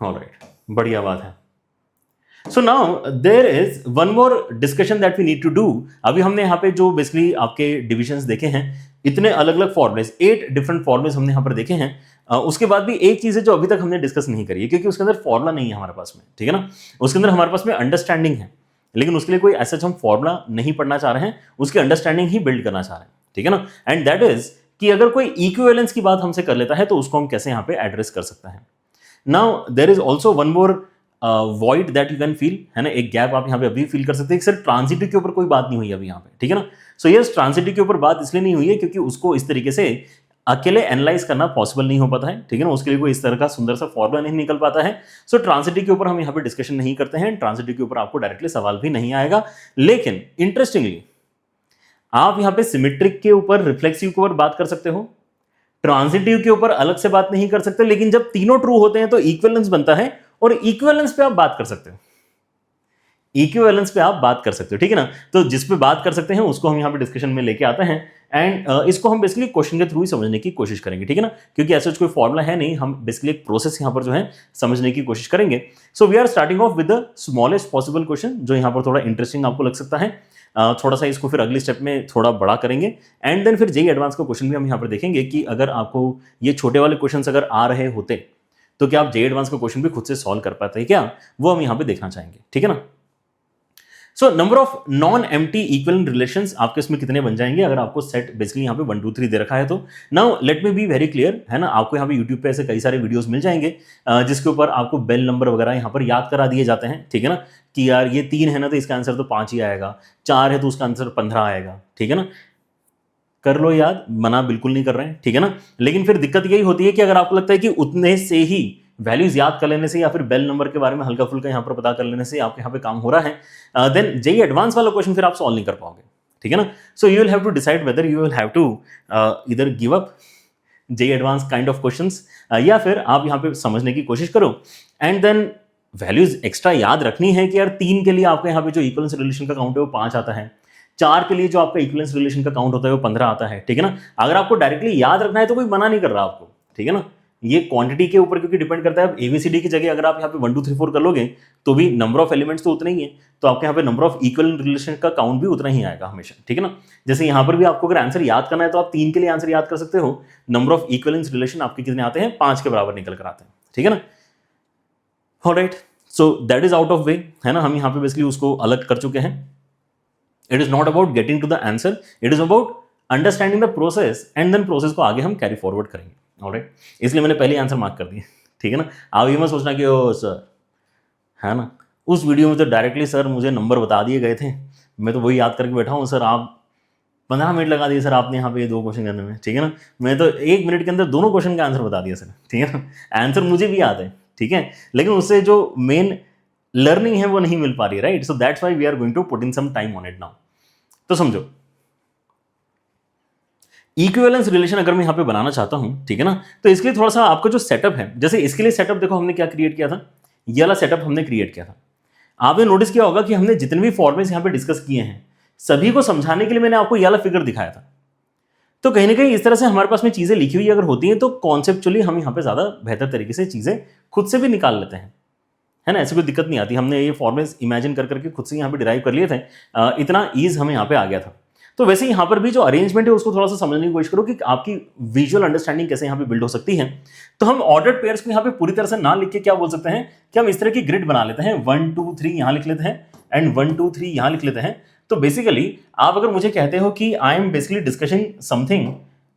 ऑलराइट, बढ़िया बात है। So now there is one more discussion that we need to do. अभी हमने यहाँ पे जो बेसिकली आपके डिविजन्स देखे हैं, इतने अलग अलग फॉर्मुलेस, 8 डिफरेंट फॉर्मुलेस हमने यहाँ पर देखे हैं। उसके बाद भी एक चीज है जो अभी तक हमने डिस्कस नहीं करी है क्योंकि उसके अंदर फॉर्मुला नहीं है हमारे पास में, ठीक है ना। उसके अंदर हमारे पास में अंडरस्टैंडिंग है, लेकिन उसके लिए कोई ऐसा हम फॉर्मुला नहीं पढ़ना चाह रहे हैं, उसकी अंडरस्टैंडिंग ही बिल्ड करना चाह रहे हैं, ठीक है ना। एंड दैट इज कि अगर कोई इक्विवेलेंस की बात हमसे कर लेता है तो उसको हम कैसे यहाँ पे एड्रेस कर सकते हैं। Now there is also one more void that you can feel, है ना, एक गैप आप यहाँ पे अभी फील कर सकते हैं। सर ट्रांजिटिव के ऊपर कोई बात नहीं हुई अभी यहाँ पे, ठीक है ना। सो यस, ट्रांजिटिव के ऊपर बात इसलिए नहीं हुई है क्योंकि उसको इस तरीके से अकेले एनालाइज करना पॉसिबल नहीं हो पाता है, ठीक है ना। उसके लिए कोई इस तरह का सुंदर सा फॉर्मुला नहीं निकल पाता है। सो ट्रांजिटिव के ऊपर हम यहाँ पे डिस्कशन नहीं करते हैं, ट्रांजिटिव के ऊपर आपको डायरेक्टली सवाल भी नहीं आएगा। लेकिन इंटरेस्टिंगली आप यहाँ पे सिमेट्रिक के ऊपर, रिफ्लेक्सिव के ऊपर बात कर सकते हो, ट्रांजिटिव के ऊपर अलग से बात नहीं कर सकते। लेकिन जब तीनों ट्रू होते हैं तो इक्विवेलेंस बनता है और इक्विवेलेंस पे आप बात कर सकते हो, इक्विवेलेंस पे आप बात कर सकते हो, ठीक है ना। तो जिस पे बात कर सकते हैं उसको हम यहाँ पे डिस्कशन में लेके आते हैं एंड इसको हम बेसिकली क्वेश्चन के थ्रू ही समझने की कोशिश करेंगे, ठीक है ना। क्योंकि ऐसा कोई फॉर्मुला है नहीं, हम बेसिकली एक प्रोसेस यहाँ पर जो है समझने की कोशिश करेंगे। So we are starting off with the smallest possible question जो यहाँ पर थोड़ा इंटरेस्टिंग आपको लग सकता है। थोड़ा सा इसको फिर अगली स्टेप में थोड़ा बड़ा करेंगे एंड देन फिर जेईई एडवांस का क्वेश्चन भी हम यहाँ पर देखेंगे कि अगर आपको ये छोटे वाले क्वेश्चन अगर आ रहे होते तो क्या आप जेईई एडवांस का क्वेश्चन भी खुद से सॉल्व कर पाते हैं क्या, वो हम यहाँ पे देखना चाहेंगे, ठीक है ना। So number of non empty equivalent relations आपके इसमें कितने बन जाएंगे अगर आपको सेट बेसिकली यहाँ पे 1 2 3 दे रखा है तो। Now let me be very clear, है ना, आपको यहाँ पे यूट्यूब पे ऐसे कई सारे वीडियोस मिल जाएंगे जिसके ऊपर आपको बेल नंबर वगैरह यहाँ पर याद करा दिए जाते हैं, ठीक है ना, कि यार ये 3 है ना तो इसका आंसर तो 5 ही आएगा, 4 है तो उसका आंसर 15 आएगा, ठीक है ना। कर लो याद, मना बिल्कुल नहीं कर रहे हैं, ठीक है ना। लेकिन फिर दिक्कत यही होती है कि अगर आपको लगता है कि उतने से ही वैल्यूज याद कर लेने से या फिर बेल नंबर के बारे में हल्का फुल्का यहाँ पर पता कर लेने से आपके यहाँ पे काम हो रहा है, देन जेईई एडवांस वाला क्वेश्चन फिर आप सॉल्व नहीं कर पाओगे, ठीक है ना। So you will have to decide whether you will have to इधर give up JEE advance kind of questions या फिर आप यहाँ पे समझने की कोशिश करो एंड देन वैल्यूज एक्स्ट्रा याद रखनी है कि यार 3 के लिए आपके यहाँ पे जो इक्विवेलेंस रिलेशन का काउंट है वो 5 आता है, 4 के लिए जो आपका इक्विवेलेंस रिलेशन का काउंट होता है वो 15 आता है, ठीक है ना। अगर आपको डायरेक्टली याद रखना है तो कोई मना नहीं कर रहा आपको, ठीक है ना। ये क्वांटिटी के ऊपर क्योंकि डिपेंड करता है। अब ABCD की जगह अगर आप यहाँ पे 1 2 3 4 कर लोगे तो भी नंबर ऑफ एलिमेंट्स तो उतने ही है, तो आपके यहाँ पे नंबर ऑफ इक्वल रिलेशन का काउंट भी उतना ही आएगा हमेशा, ठीक है ना। जैसे यहाँ पर भी आपको अगर आंसर याद करना है तो आप 3 के लिए आंसर याद कर सकते हो, नंबर ऑफ इक्वलेंस रिलेशन आपके कितने आते हैं, 5 के बराबर निकल कर आते हैं, ठीक है ना। Alright, so that is out of वे, है ना। हम यहाँ पे बेसिकली उसको अलग कर चुके हैं। It is not about getting to the answer, it is about understanding the process and then process को आगे हम कैरी फॉरवर्ड करेंगे। ऑलराइट, इसलिए मैंने पहले आंसर मार्क कर दिया, ठीक है ना। आप ये मत सोचना कि ओ सर, है ना, उस वीडियो में तो डायरेक्टली सर मुझे नंबर बता दिए गए थे, मैं तो वही याद करके बैठा हूँ सर, आप 15 मिनट लगा दिए सर आपने यहाँ पे ये 2 क्वेश्चन करने में, ठीक है ना। मैं तो 1 मिनट के अंदर दोनों क्वेश्चन का आंसर बता दिया सर, ठीक है ना। आंसर मुझे भी याद है, ठीक है, लेकिन उससे जो मेन लर्निंग है वो नहीं मिल पा रही, right. So that's why we are going to put in some time on it now. तो समझो, इक्विवेलेंस रिलेशन अगर मैं यहाँ पे बनाना चाहता हूँ, ठीक है ना, तो इसके लिए थोड़ा सा आपका जो सेटअप है, जैसे इसके लिए सेटअप देखो हमने क्या क्रिएट किया था, ये वाला सेटअप हमने क्रिएट किया था। आपने नोटिस किया होगा कि हमने जितने भी फॉर्मेट्स यहाँ पे डिस्कस किए हैं सभी को समझाने के लिए मैंने आपको ये वाला फिगर दिखाया था। तो कहीं ना कहीं इस तरह से हमारे पास में चीजें लिखी हुई अगर होती हैं तो कॉन्सेप्चुअली हम यहाँ पे ज्यादा बेहतर तरीके से चीजें खुद से भी निकाल लेते हैं, है ना। ऐसी कोई दिक्कत नहीं आती। हमने ये फॉर्मेट्स इमेजिन कर करके खुद से यहाँ पे डिराइव कर लिए थे, इतना ईज हमें यहाँ पे आ गया था। तो वैसे यहाँ पर भी जो अरेंजमेंट है उसको थोड़ा सा समझने की कोशिश करो कि आपकी विजुअल अंडरस्टैंडिंग कैसे यहाँ पे बिल्ड हो सकती है। तो हम ऑर्डर्ड पेयर्स को यहाँ पे पूरी तरह से ना लिख के क्या बोल सकते हैं कि हम इस तरह की ग्रिड बना लेते हैं, 1 2 3 यहाँ लिख लेते हैं एंड 1 2 3 यहाँ लिख लेते हैं। तो बेसिकली आप अगर मुझे कहते हो कि I am basically discussing something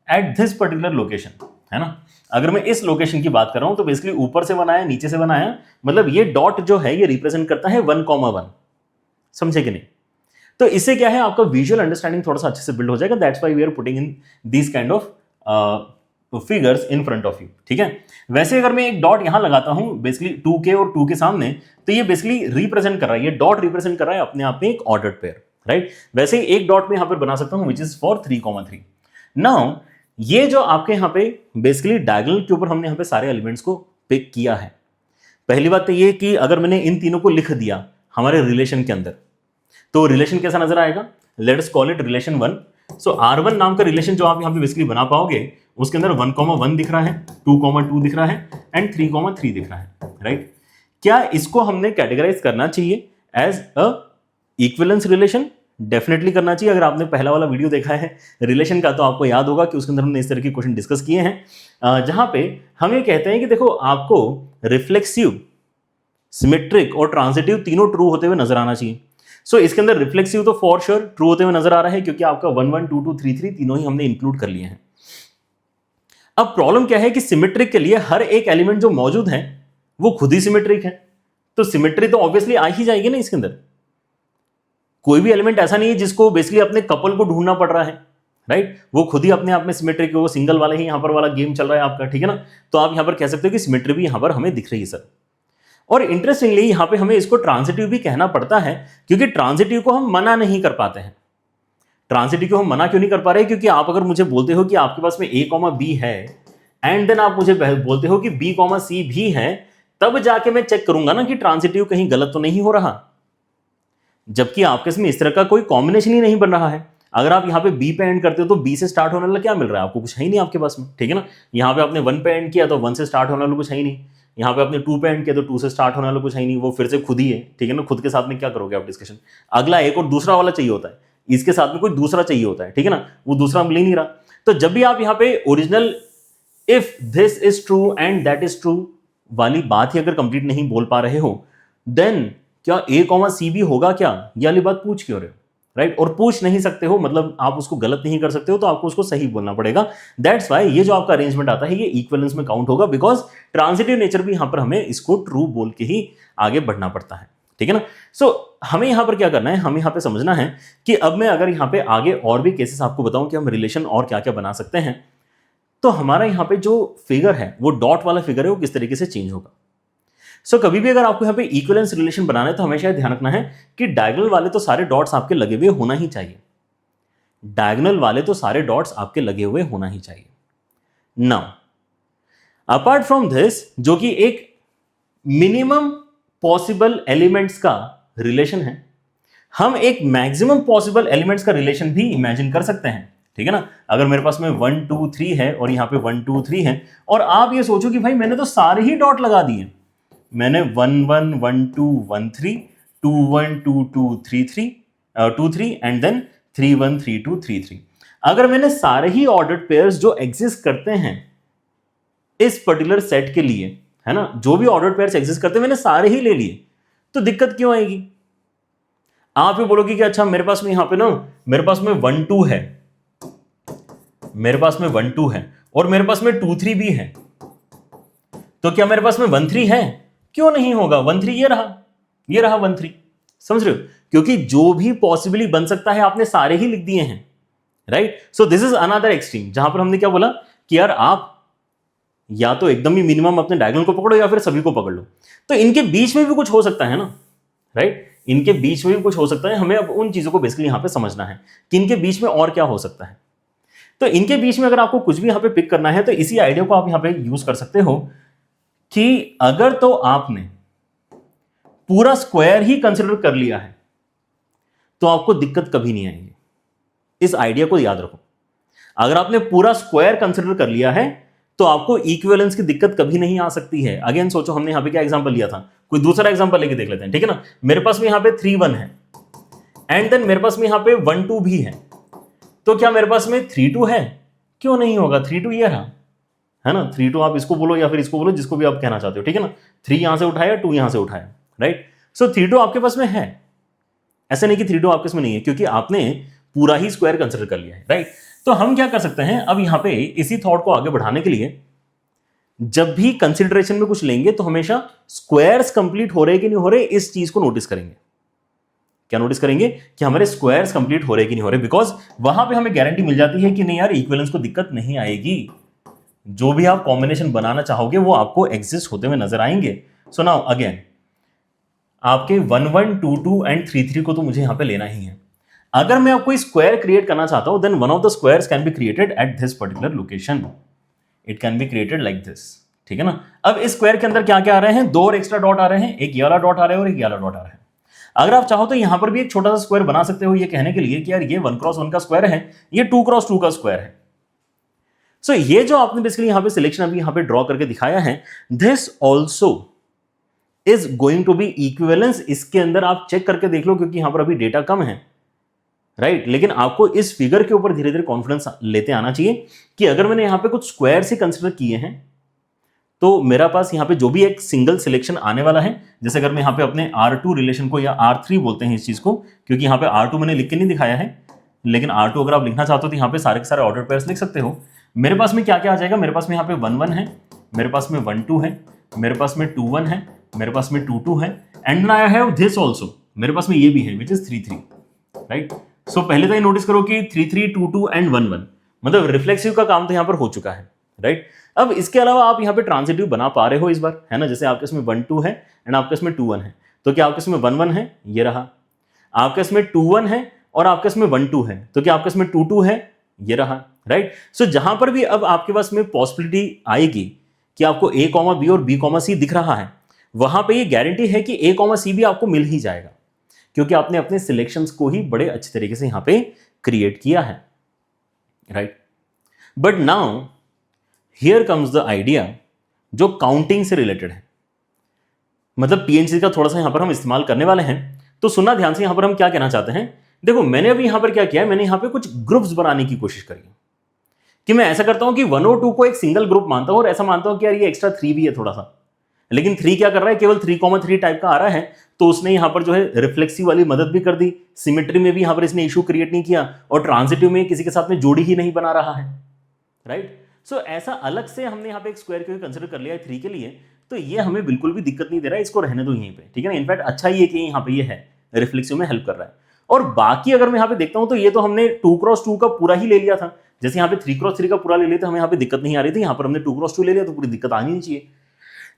eight this particular location, है ना, अगर मैं इस लोकेशन की बात कर रहा हूं तो बेसिकली ऊपर से बनाया नीचे से बनाया, मतलब ये डॉट जो है ये रिप्रेजेंट करता है 1,1, समझे कि नहीं। तो इससे क्या है, आपका विजुअल अंडरस्टैंडिंग थोड़ा सा अच्छे से बिल्ड हो जाएगा। That's why we are putting in this kind of figures in front of you, ठीक है। वैसे अगर मैं एक डॉट यहां लगाता हूं बेसिकली 2 के और 2 के सामने, तो ये बेसिकली रिप्रेजेंट कर रहा है, ये डॉट रिप्रेजेंट कर रहा है अपने आप में एक ऑर्डर्ड पेयर, राइट। वैसे ही एक डॉट में यहां पर बना सकता हूं विच इज फॉर 3,3। नाउ ये जो आपके यहां पे बेसिकली डायगोनल के ऊपर हमने यहां पे सारे एलिमेंट्स को पिक किया है। पहली बात तो ये कि अगर मैंने इन तीनों को लिख दिया हमारे रिलेशन के अंदर तो रिलेशन कैसा नजर आएगा, let us call it relation 1। So R1 नाम का रिलेशन जो आप यहां पे बेसिकली बना पाओगे उसके अंदर 1,1 दिख रहा है, 2,2 दिख रहा है एंड 3,3 दिख रहा है, राइट। क्या इसको हमने कैटेगराइज करना चाहिए as a equivalence relation? Definitely करना चाहिए। अगर आपने पहला वाला वीडियो देखा है रिलेशन का तो आपको याद होगा कि उसके अंदर हमने इस तरह के क्वेश्चन डिस्कस किए हैं जहां पे हम ये कहते हैं कि देखो आपको रिफ्लेक्सिव, सिमेट्रिक और ट्रांजिटिव तीनों ट्रू होते हुए नजर आना चाहिए। सो इसके अंदर रिफ्लेक्सिव तो फॉर श्योर ट्रू होते हुए नजर आ रहा है क्योंकि आपका 1 1 2 2 3 3 तीनों ही हमने इंक्लूड कर लिए हैं। अब प्रॉब्लम क्या है कि सिमेट्रिक के लिए हर एक एलिमेंट जो मौजूद है वो खुद ही सिमेट्रिक है, तो सिमेट्री तो ऑब्वियसली आ ही जाएगी ना इसके अंदर। कोई भी एलिमेंट ऐसा नहीं है जिसको बेसिकली अपने कपल को ढूंढना पड़ रहा है, राइट। वो खुद ही अपने आप में सिमेट्रिक है, वो सिंगल वाले ही यहां पर वाला गेम चल रहा है आपका, ठीक है ना। तो आप यहां पर कह सकते हो कि सिमेट्री भी यहां पर हमें दिख रही है सर। और इंटरेस्टिंगली यहां पे हमें इसको ट्रांजिटिव भी कहना पड़ता है क्योंकि ट्रांजिटिव को हम मना नहीं कर पाते हैं। ट्रांजिटिव को हम मना क्यों नहीं कर पा रहे, क्योंकि आप अगर मुझे बोलते हो कि आपके पास में A, B है एंड देन आप मुझे बोलते हो कि B, C भी है, तब जाके मैं चेक करूंगा ना कि ट्रांजिटिव कहीं गलत तो नहीं हो रहा, जबकि आपके इसमें इस तरह का कोई कॉम्बिनेशन ही नहीं बन रहा है। अगर आप यहाँ पे B पे एंड करते हो तो B से स्टार्ट होने वाला क्या मिल रहा है आपको, कुछ है ही नहीं आपके पास में, ठीक है ना। यहाँ पे आपने 1 पे एंड किया तो 1 से स्टार्ट होने वाला कुछ है ही नहीं, यहाँ पे आपने 2 पे एंड किया तो 2 से स्टार्ट होने वाला कुछ है ही नहीं, वो फिर से खुद ही है, ठीक है ना। खुद के साथ में क्या करोगे आप डिस्कशन, अगला एक और दूसरा वाला चाहिए होता है, इसके साथ में कोई दूसरा चाहिए होता है, ठीक है ना, वो दूसरा मिल ही नहीं रहा। तो जब भी आप यहाँ पे original if this is true and that is true वाली बात ही अगर कंप्लीट नहीं बोल पा रहे हो, देन क्या A, C भी होगा क्या, ये वाली बात पूछ क्यों रहे हो, राइट। और पूछ नहीं सकते हो मतलब आप उसको गलत नहीं कर सकते हो, तो आपको उसको सही बोलना पड़ेगा। दैट्स वाई ये जो आपका अरेंजमेंट आता है ये इक्विवेलेंस में काउंट होगा, बिकॉज ट्रांजिटिव नेचर भी यहां पर हमें इसको ट्रू बोल के ही आगे बढ़ना पड़ता है, ठीक है ना। सो हमें यहां पर क्या करना है, हमें यहां पर समझना है कि अब मैं अगर यहां पर आगे और भी केसेस आपको बताऊं कि हम रिलेशन और क्या क्या बना सकते हैं, तो हमारा यहां पे जो फिगर है वो डॉट वाला फिगर है वो किस तरीके से चेंज होगा। सो कभी भी अगर आपको यहां पे इक्विवेलेंस रिलेशन बनाना है तो हमेशा ध्यान रखना है कि डायगोनल वाले तो सारे डॉट्स आपके लगे हुए होना ही चाहिए, डायगोनल वाले तो सारे डॉट्स आपके लगे हुए होना ही चाहिए। नाउ अपार्ट फ्रॉम दिस, जो कि एक मिनिमम पॉसिबल एलिमेंट्स का रिलेशन है, हम एक मैक्सिमम पॉसिबल एलिमेंट्स का रिलेशन भी इमेजिन कर सकते हैं, ठीक है ना। अगर मेरे पास में 1 2 3 है और यहाँ पे 1 2 3 है, और आप ये सोचो कि भाई मैंने तो सारे ही डॉट लगा दिए, मैंने 1 1 1 2 1 3 2 1 2 2 3 3 2 3 एंड देन 3 1 3 2 3 3। अगर मैंने सारे ही ऑर्डर्ड पेयर्स जो एग्जिस्ट करते हैं इस पर्टिकुलर सेट के लिए, है ना, जो भी ऑर्डर्ड पेयर्स एग्जिस्ट करते हैं मैंने सारे ही ले लिए, तो दिक्कत क्यों आएगी? आप ये बोलोगे कि अच्छा मेरे पास में यहां पे ना, मेरे पास में 1 2 है, मेरे पास में 1 2 है और मेरे पास में 2 3 भी है, तो क्या मेरे पास में 1 3 है? क्यों नहीं होगा? 1 3 ये रहा 1 3। समझ रहे हो? क्योंकि जो भी पॉसिबली बन सकता है आपने सारे ही लिख दिए हैं, right. So this is another extreme, जहां पर हमने क्या बोला कि यार आप या तो एकदम ही मिनिमम अपने डायगोनल को पकड़ो या फिर सभी को पकड़ लो, तो इनके बीच में भी कुछ हो सकता है ना, राइट। इनके बीच में भी कुछ हो सकता है, हमें अब उन चीजों को बेसिकली यहां पे समझना है कि इनके बीच में और क्या हो सकता है। तो इनके बीच में अगर आपको कुछ भी यहां पे पिक करना है तो इसी आइडिया को आप यहां पे यूज कर सकते हो कि अगर तो आपने पूरा स्क्वायर ही कंसिडर कर लिया है तो आपको दिक्कत कभी नहीं आएगी। इस आइडिया को याद रखो, अगर आपने पूरा स्क्वायर कंसिडर कर लिया है तो आपको इक्विवेलेंस की दिक्कत कभी नहीं आ सकती है। अगेन सोचो हमने यहां पे क्या एग्जांपल लिया था, कोई दूसरा एग्जांपल लेके देख लेते हैं, ठीक है ना। मेरे पास में यहां पे 3 1 है एंड देन मेरे पास में यहां पे 1 2 भी है, तो क्या मेरे पास में 3 2 है? क्यों नहीं होगा? 3 2 ये रहा, है ना। 3 2 आप इसको बोलो या फिर इसको बोलो, जिसको भी आप कहना चाहते हो, ठीक है ना। 3 यहां से उठाया, 2 यहां से उठाया, राइट। सो 3 2 आपके पास में है, ऐसे नहीं कि 3 2 आपके में नहीं है, क्योंकि आपने पूरा ही स्क्वायर कंसिडर कर लिया है, राइट। तो हम क्या कर सकते हैं अब यहां पे इसी थॉट को आगे बढ़ाने के लिए, जब भी कंसिडरेशन में कुछ लेंगे तो हमेशा स्क्वायर्स कंप्लीट हो रहे कि नहीं हो रहे इस चीज को नोटिस करेंगे। क्या नोटिस करेंगे? कि हमारे स्क्वायर्स कंप्लीट हो रहे कि नहीं हो रहे, बिकॉज वहां पे हमें गारंटी मिल जाती है कि नहीं यार इक्विवेलेंस को दिक्कत नहीं आएगी, जो भी आप कॉम्बिनेशन बनाना चाहोगे वो आपको एग्जिस्ट होते हुए नजर आएंगे। सो नाउ अगेन आपके 1 1 2 2 एंड 3 3 को तो मुझे यहां पे लेना ही है। अगर मैं आपको स्क्वायर क्रिएट करना चाहता हूं then one of the squares can be created at this particular location, it can be created like this, ठीक है ना। अब इस स्क्वायर के अंदर क्या क्या आ रहे हैं? 2 और एक्स्ट्रा डॉट आ रहे हैं, एक ये वाला डॉट आ रहा है और एक ये वाला डॉट आ रहा है। अगर आप चाहो तो यहां पर भी एक छोटा सा स्क्वायर बना सकते हो, ये कहने के लिए कि यार ये 1 क्रॉस 1 का स्क्वायर है, ये 2 क्रॉस 2 का स्क्वायर है। सो ये जो आपने बेसिकली यहां पे सिलेक्शन अभी यहां पे ड्रॉ करके दिखाया है, this also is going to be equivalence. इसके अंदर आप चेक करके देख लो, क्योंकि यहां पर अभी डेटा कम है, राइट। लेकिन आपको इस फिगर के ऊपर धीरे धीरे कॉन्फिडेंस लेते आना चाहिए कि अगर मैंने यहां पे कुछ स्क्वायर से कंसिडर किए हैं तो मेरा पास यहां पे जो भी एक सिंगल सिलेक्शन आने वाला है, जैसे अगर मैं यहां पे अपने R2 रिलेशन को, या R3 बोलते हैं इस चीज को, क्योंकि यहां पे R2 मैंने लिख के नहीं दिखाया है, लेकिन R2 अगर आप लिखना चाहते हो तो यहां पे सारे के सारे ऑर्डर पेयर्स लिख सकते हो। मेरे पास में क्या क्या आ जाएगा? मेरे पास में यहां पे 1 1 है, मेरे पास में 1 2 है, मेरे पास में 2 1 है, मेरे पास में 2 2 है, and I have this also, मेरे पास में ये भी है विच इज 3 3, राइट। सो पहले तो ये नोटिस करो कि 3 3 2 2 एंड 1 1, मतलब रिफ्लेक्सिव का काम तो यहां पर हो चुका है, राइट। अब इसके अलावा आप यहां पे ट्रांजिटिव बना पा रहे हो इस बार, है ना। जैसे आपके इसमें 1 2 है एंड आपके इसमें 2 1 है, तो क्या आपके इसमें 1 1 है? ये रहा। आपके इसमें 2 1 है और आपके इसमें 1 2 है, तो क्या आपके इसमें 2 2 है? ये रहा, राइट। सो जहां पर भी अब आपके पास में पॉसिबिलिटी आएगी कि आपको A, B और B, C दिख रहा है, वहां पे ये गारंटी है कि A, C भी आपको मिल ही जाएगा, क्योंकि आपने अपने सिलेक्शंस को ही बड़े अच्छे तरीके से यहां पे क्रिएट किया है, right. But now here comes the idea जो काउंटिंग से रिलेटेड है, मतलब पीएनसी का थोड़ा सा यहां पर हम इस्तेमाल करने वाले हैं। तो सुनना ध्यान से, यहां पर हम क्या कहना चाहते हैं। देखो मैंने अभी यहां पर क्या किया है, मैंने यहां पे कुछ ग्रुप्स बनाने की कोशिश करी कि मैं ऐसा करता हूं कि 1 और 2 को एक सिंगल ग्रुप मानता हूं और ऐसा मानता हूं कि यार ये एक्स्ट्रा 3 भी है थोड़ा सा, लेकिन 3 क्या कर रहा है, केवल 3,3 टाइप का आ रहा है, तो उसने यहां पर जो है रिफ्लेक्सिव वाली मदद भी कर दी, सिमेट्री में भी यहां पर इसने इशू क्रिएट नहीं किया, और ट्रांजिटिव में किसी के साथ में जोड़ी ही नहीं बना रहा है, राइट। सो ऐसा अलग से हमने यहां पे एक स्क्वायर को कंसिडर कर लिया है 3 के लिए, तो ये हमें बिल्कुल भी दिक्कत नहीं दे रहा है, इसको रहने दो यहीं पे, ठीक है ना। इनफैक्ट अच्छा ही है कि यहां पे ये है, रिफ्लेक्सिव में हेल्प कर रहा है। और बाकी अगर मैं यहां पे देखता हूं तो ये तो हमने 2 क्रॉस 2 का पूरा ही ले लिया था, जैसे यहां पे 3 क्रॉस 3 का पूरा ले लिया था, हमें यहां पे दिक्कत नहीं आ रही थी, यहां पर हमने 2 क्रॉस 2 ले लिया तो पूरी दिक्कत आनी नहीं चाहिए।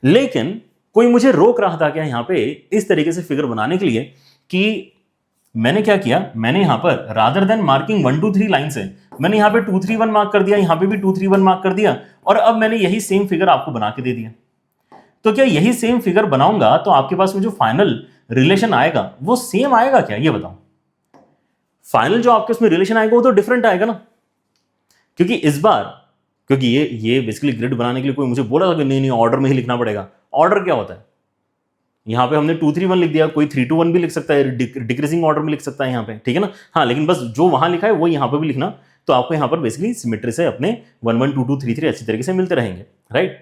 लेकिन कोई मुझे रोक रहा था क्या यहां पे इस तरीके से फिगर बनाने के लिए, कि मैंने क्या किया, मैंने यहां पर रादर देन मार्किंग 1 2 3 लाइन से मैंने यहां पे 2 3 1 मार्क कर दिया, यहां पे भी 2 3 1 मार्क कर दिया, और अब मैंने यही सेम फिगर आपको बना के दे दिया। तो क्या यही सेम फिगर बनाऊंगा तो आपके पास में जो फाइनल रिलेशन आएगा वो सेम आएगा क्या? ये बताओ। फाइनल जो आपके उसमें रिलेशन आएगा वो तो डिफरेंट आएगा ना, क्योंकि इस बार, क्योंकि ये बेसिकली ग्रिड बनाने के लिए कोई मुझे बोला था कि नहीं नहीं ऑर्डर में ही लिखना पड़ेगा। ऑर्डर क्या होता है? यहाँ पे हमने 2 3 1 लिख दिया, कोई 3 2 1 भी लिख सकता है, डिक्रीजिंग ऑर्डर में लिख सकता है यहाँ पे, ठीक है ना। हाँ, लेकिन बस जो वहां लिखा है वो यहाँ पे भी लिखना, तो आपको यहाँ पर बेसिकली सिमेट्री से अपने 1 1 2 2 3 3 अच्छी तरीके से मिलते रहेंगे, right.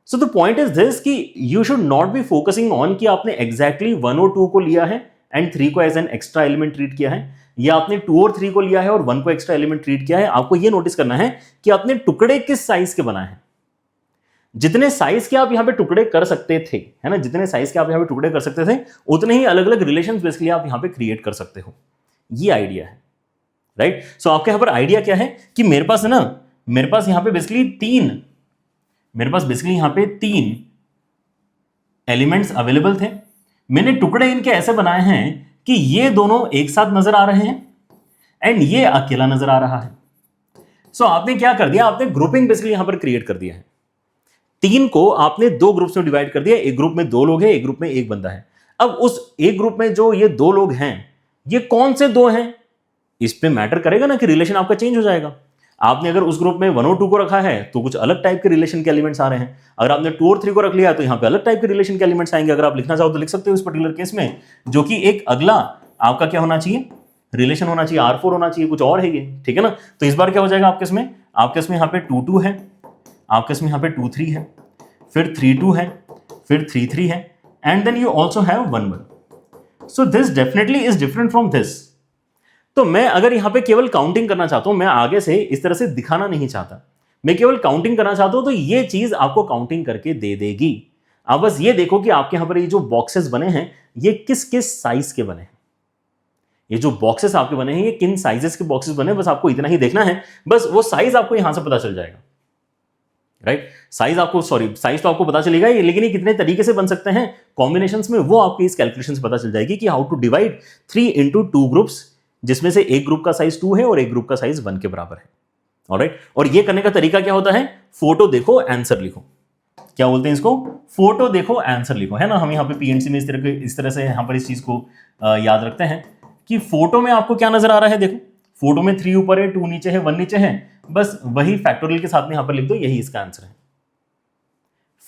So the point is this कि you should not be focusing on कि आपने एग्जैक्टली 1 और 2 को लिया है एंड 3 को as an extra element treat किया है, या आपने 2 और 3 को लिया है और 1 को एक्स्ट्रा एलिमेंट ट्रीट किया है। आपको ये नोटिस करना है कि आपने टुकड़े किस साइज के बनाए हैं। जितने साइज के आप यहां पे टुकड़े कर सकते थे, है ना, जितने साइज के आप यहां पे टुकड़े कर सकते थे, उतने ही अलग अलग रिलेशंस बेसिकली आप यहां पे क्रिएट कर सकते हो। ये आइडिया है, राइट। सो आपके यहां पर आइडिया क्या है कि मेरे पास है ना, मेरे पास यहां पे बेसिकली तीन एलिमेंट्स अवेलेबल थे। मैंने टुकड़े इनके ऐसे बनाए हैं कि ये दोनों एक साथ नजर आ रहे हैं एंड ये अकेला नजर आ रहा है। सो आपने क्या कर दिया, आपने ग्रुपिंग बेसिकली यहां पर क्रिएट कर दिया है। 3 को आपने 2 ग्रुप्स में डिवाइड कर दिया, एक ग्रुप में 2 लोग हैं, एक ग्रुप में एक बंदा है। अब उस एक ग्रुप में जो ये 2 लोग हैं, ये कौन से 2 हैं, इस पे मैटर करेगा ना कि रिलेशन आपका चेंज हो जाएगा। आपने अगर उस ग्रुप में 1 और 2 को रखा है तो कुछ अलग टाइप के रिलेशन के एलिमेंट्स आ रहे हैं। अगर आपने 2 और 3 को रख लिया तो यहां पे अलग टाइप के रिलेशन के एलिमेंट्स आएंगे। अगर आप लिखना चाहो तो लिख सकते हो इस पर्टिकुलर केस में, जो कि एक अगला आपका क्या होना चाहिए, रिलेशन होना चाहिए, R4 होना चाहिए, कुछ और है ये, ठीक है ना। तो इस बार क्या हो जाएगा आपके इसमें, आपके इसमें यहां पे 2 2 है, आपके इसमें यहां पे 2 3 है, फिर 3 2 है, फिर 3 3 है, and then you also have 1 1। So this definitely is different from this. तो मैं अगर यहां पे केवल काउंटिंग करना चाहता हूं, मैं आगे से इस तरह से दिखाना नहीं चाहता, मैं केवल काउंटिंग करना चाहता हूं, तो ये चीज आपको काउंटिंग करके दे देगी। आप बस ये देखो कि आपके यहां पर ये जो बॉक्सेस बने हैं ये किस किस साइज के बने हैं। ये जो बॉक्सेस आपके बने हैं ये किन साइजेस के बॉक्सेस बने हैं, बस आपको इतना ही देखना है। बस वो साइज आपको यहां से पता चल जाएगा, राइट। साइज तो आपको पता चलेगा, लेकिन ये कितने तरीके से बन सकते हैं कॉम्बिनेशंस में, वो आपकी इस कैलकुलेशन से पता चल जाएगी कि how to divide 3 into 2 groups, जिसमें से एक ग्रुप का साइज 2 है और एक ग्रुप का साइज 1 के बराबर है, ऑलराइट। और ये करने का तरीका क्या होता है, फोटो देखो आंसर लिखो। क्या बोलते हैं इसको, फोटो देखो आंसर लिखो, है ना। हम यहाँ पे पीएनसी में इस तरह से यहाँ पर इस चीज को याद रखते हैं कि फोटो में आपको क्या नजर आ रहा है। देखो फोटो में 3 ऊपर है, 2 नीचे है, 1 नीचे है, बस वही फैक्टोरियल के साथ में यहां पर लिख दो, यही इसका आंसर है।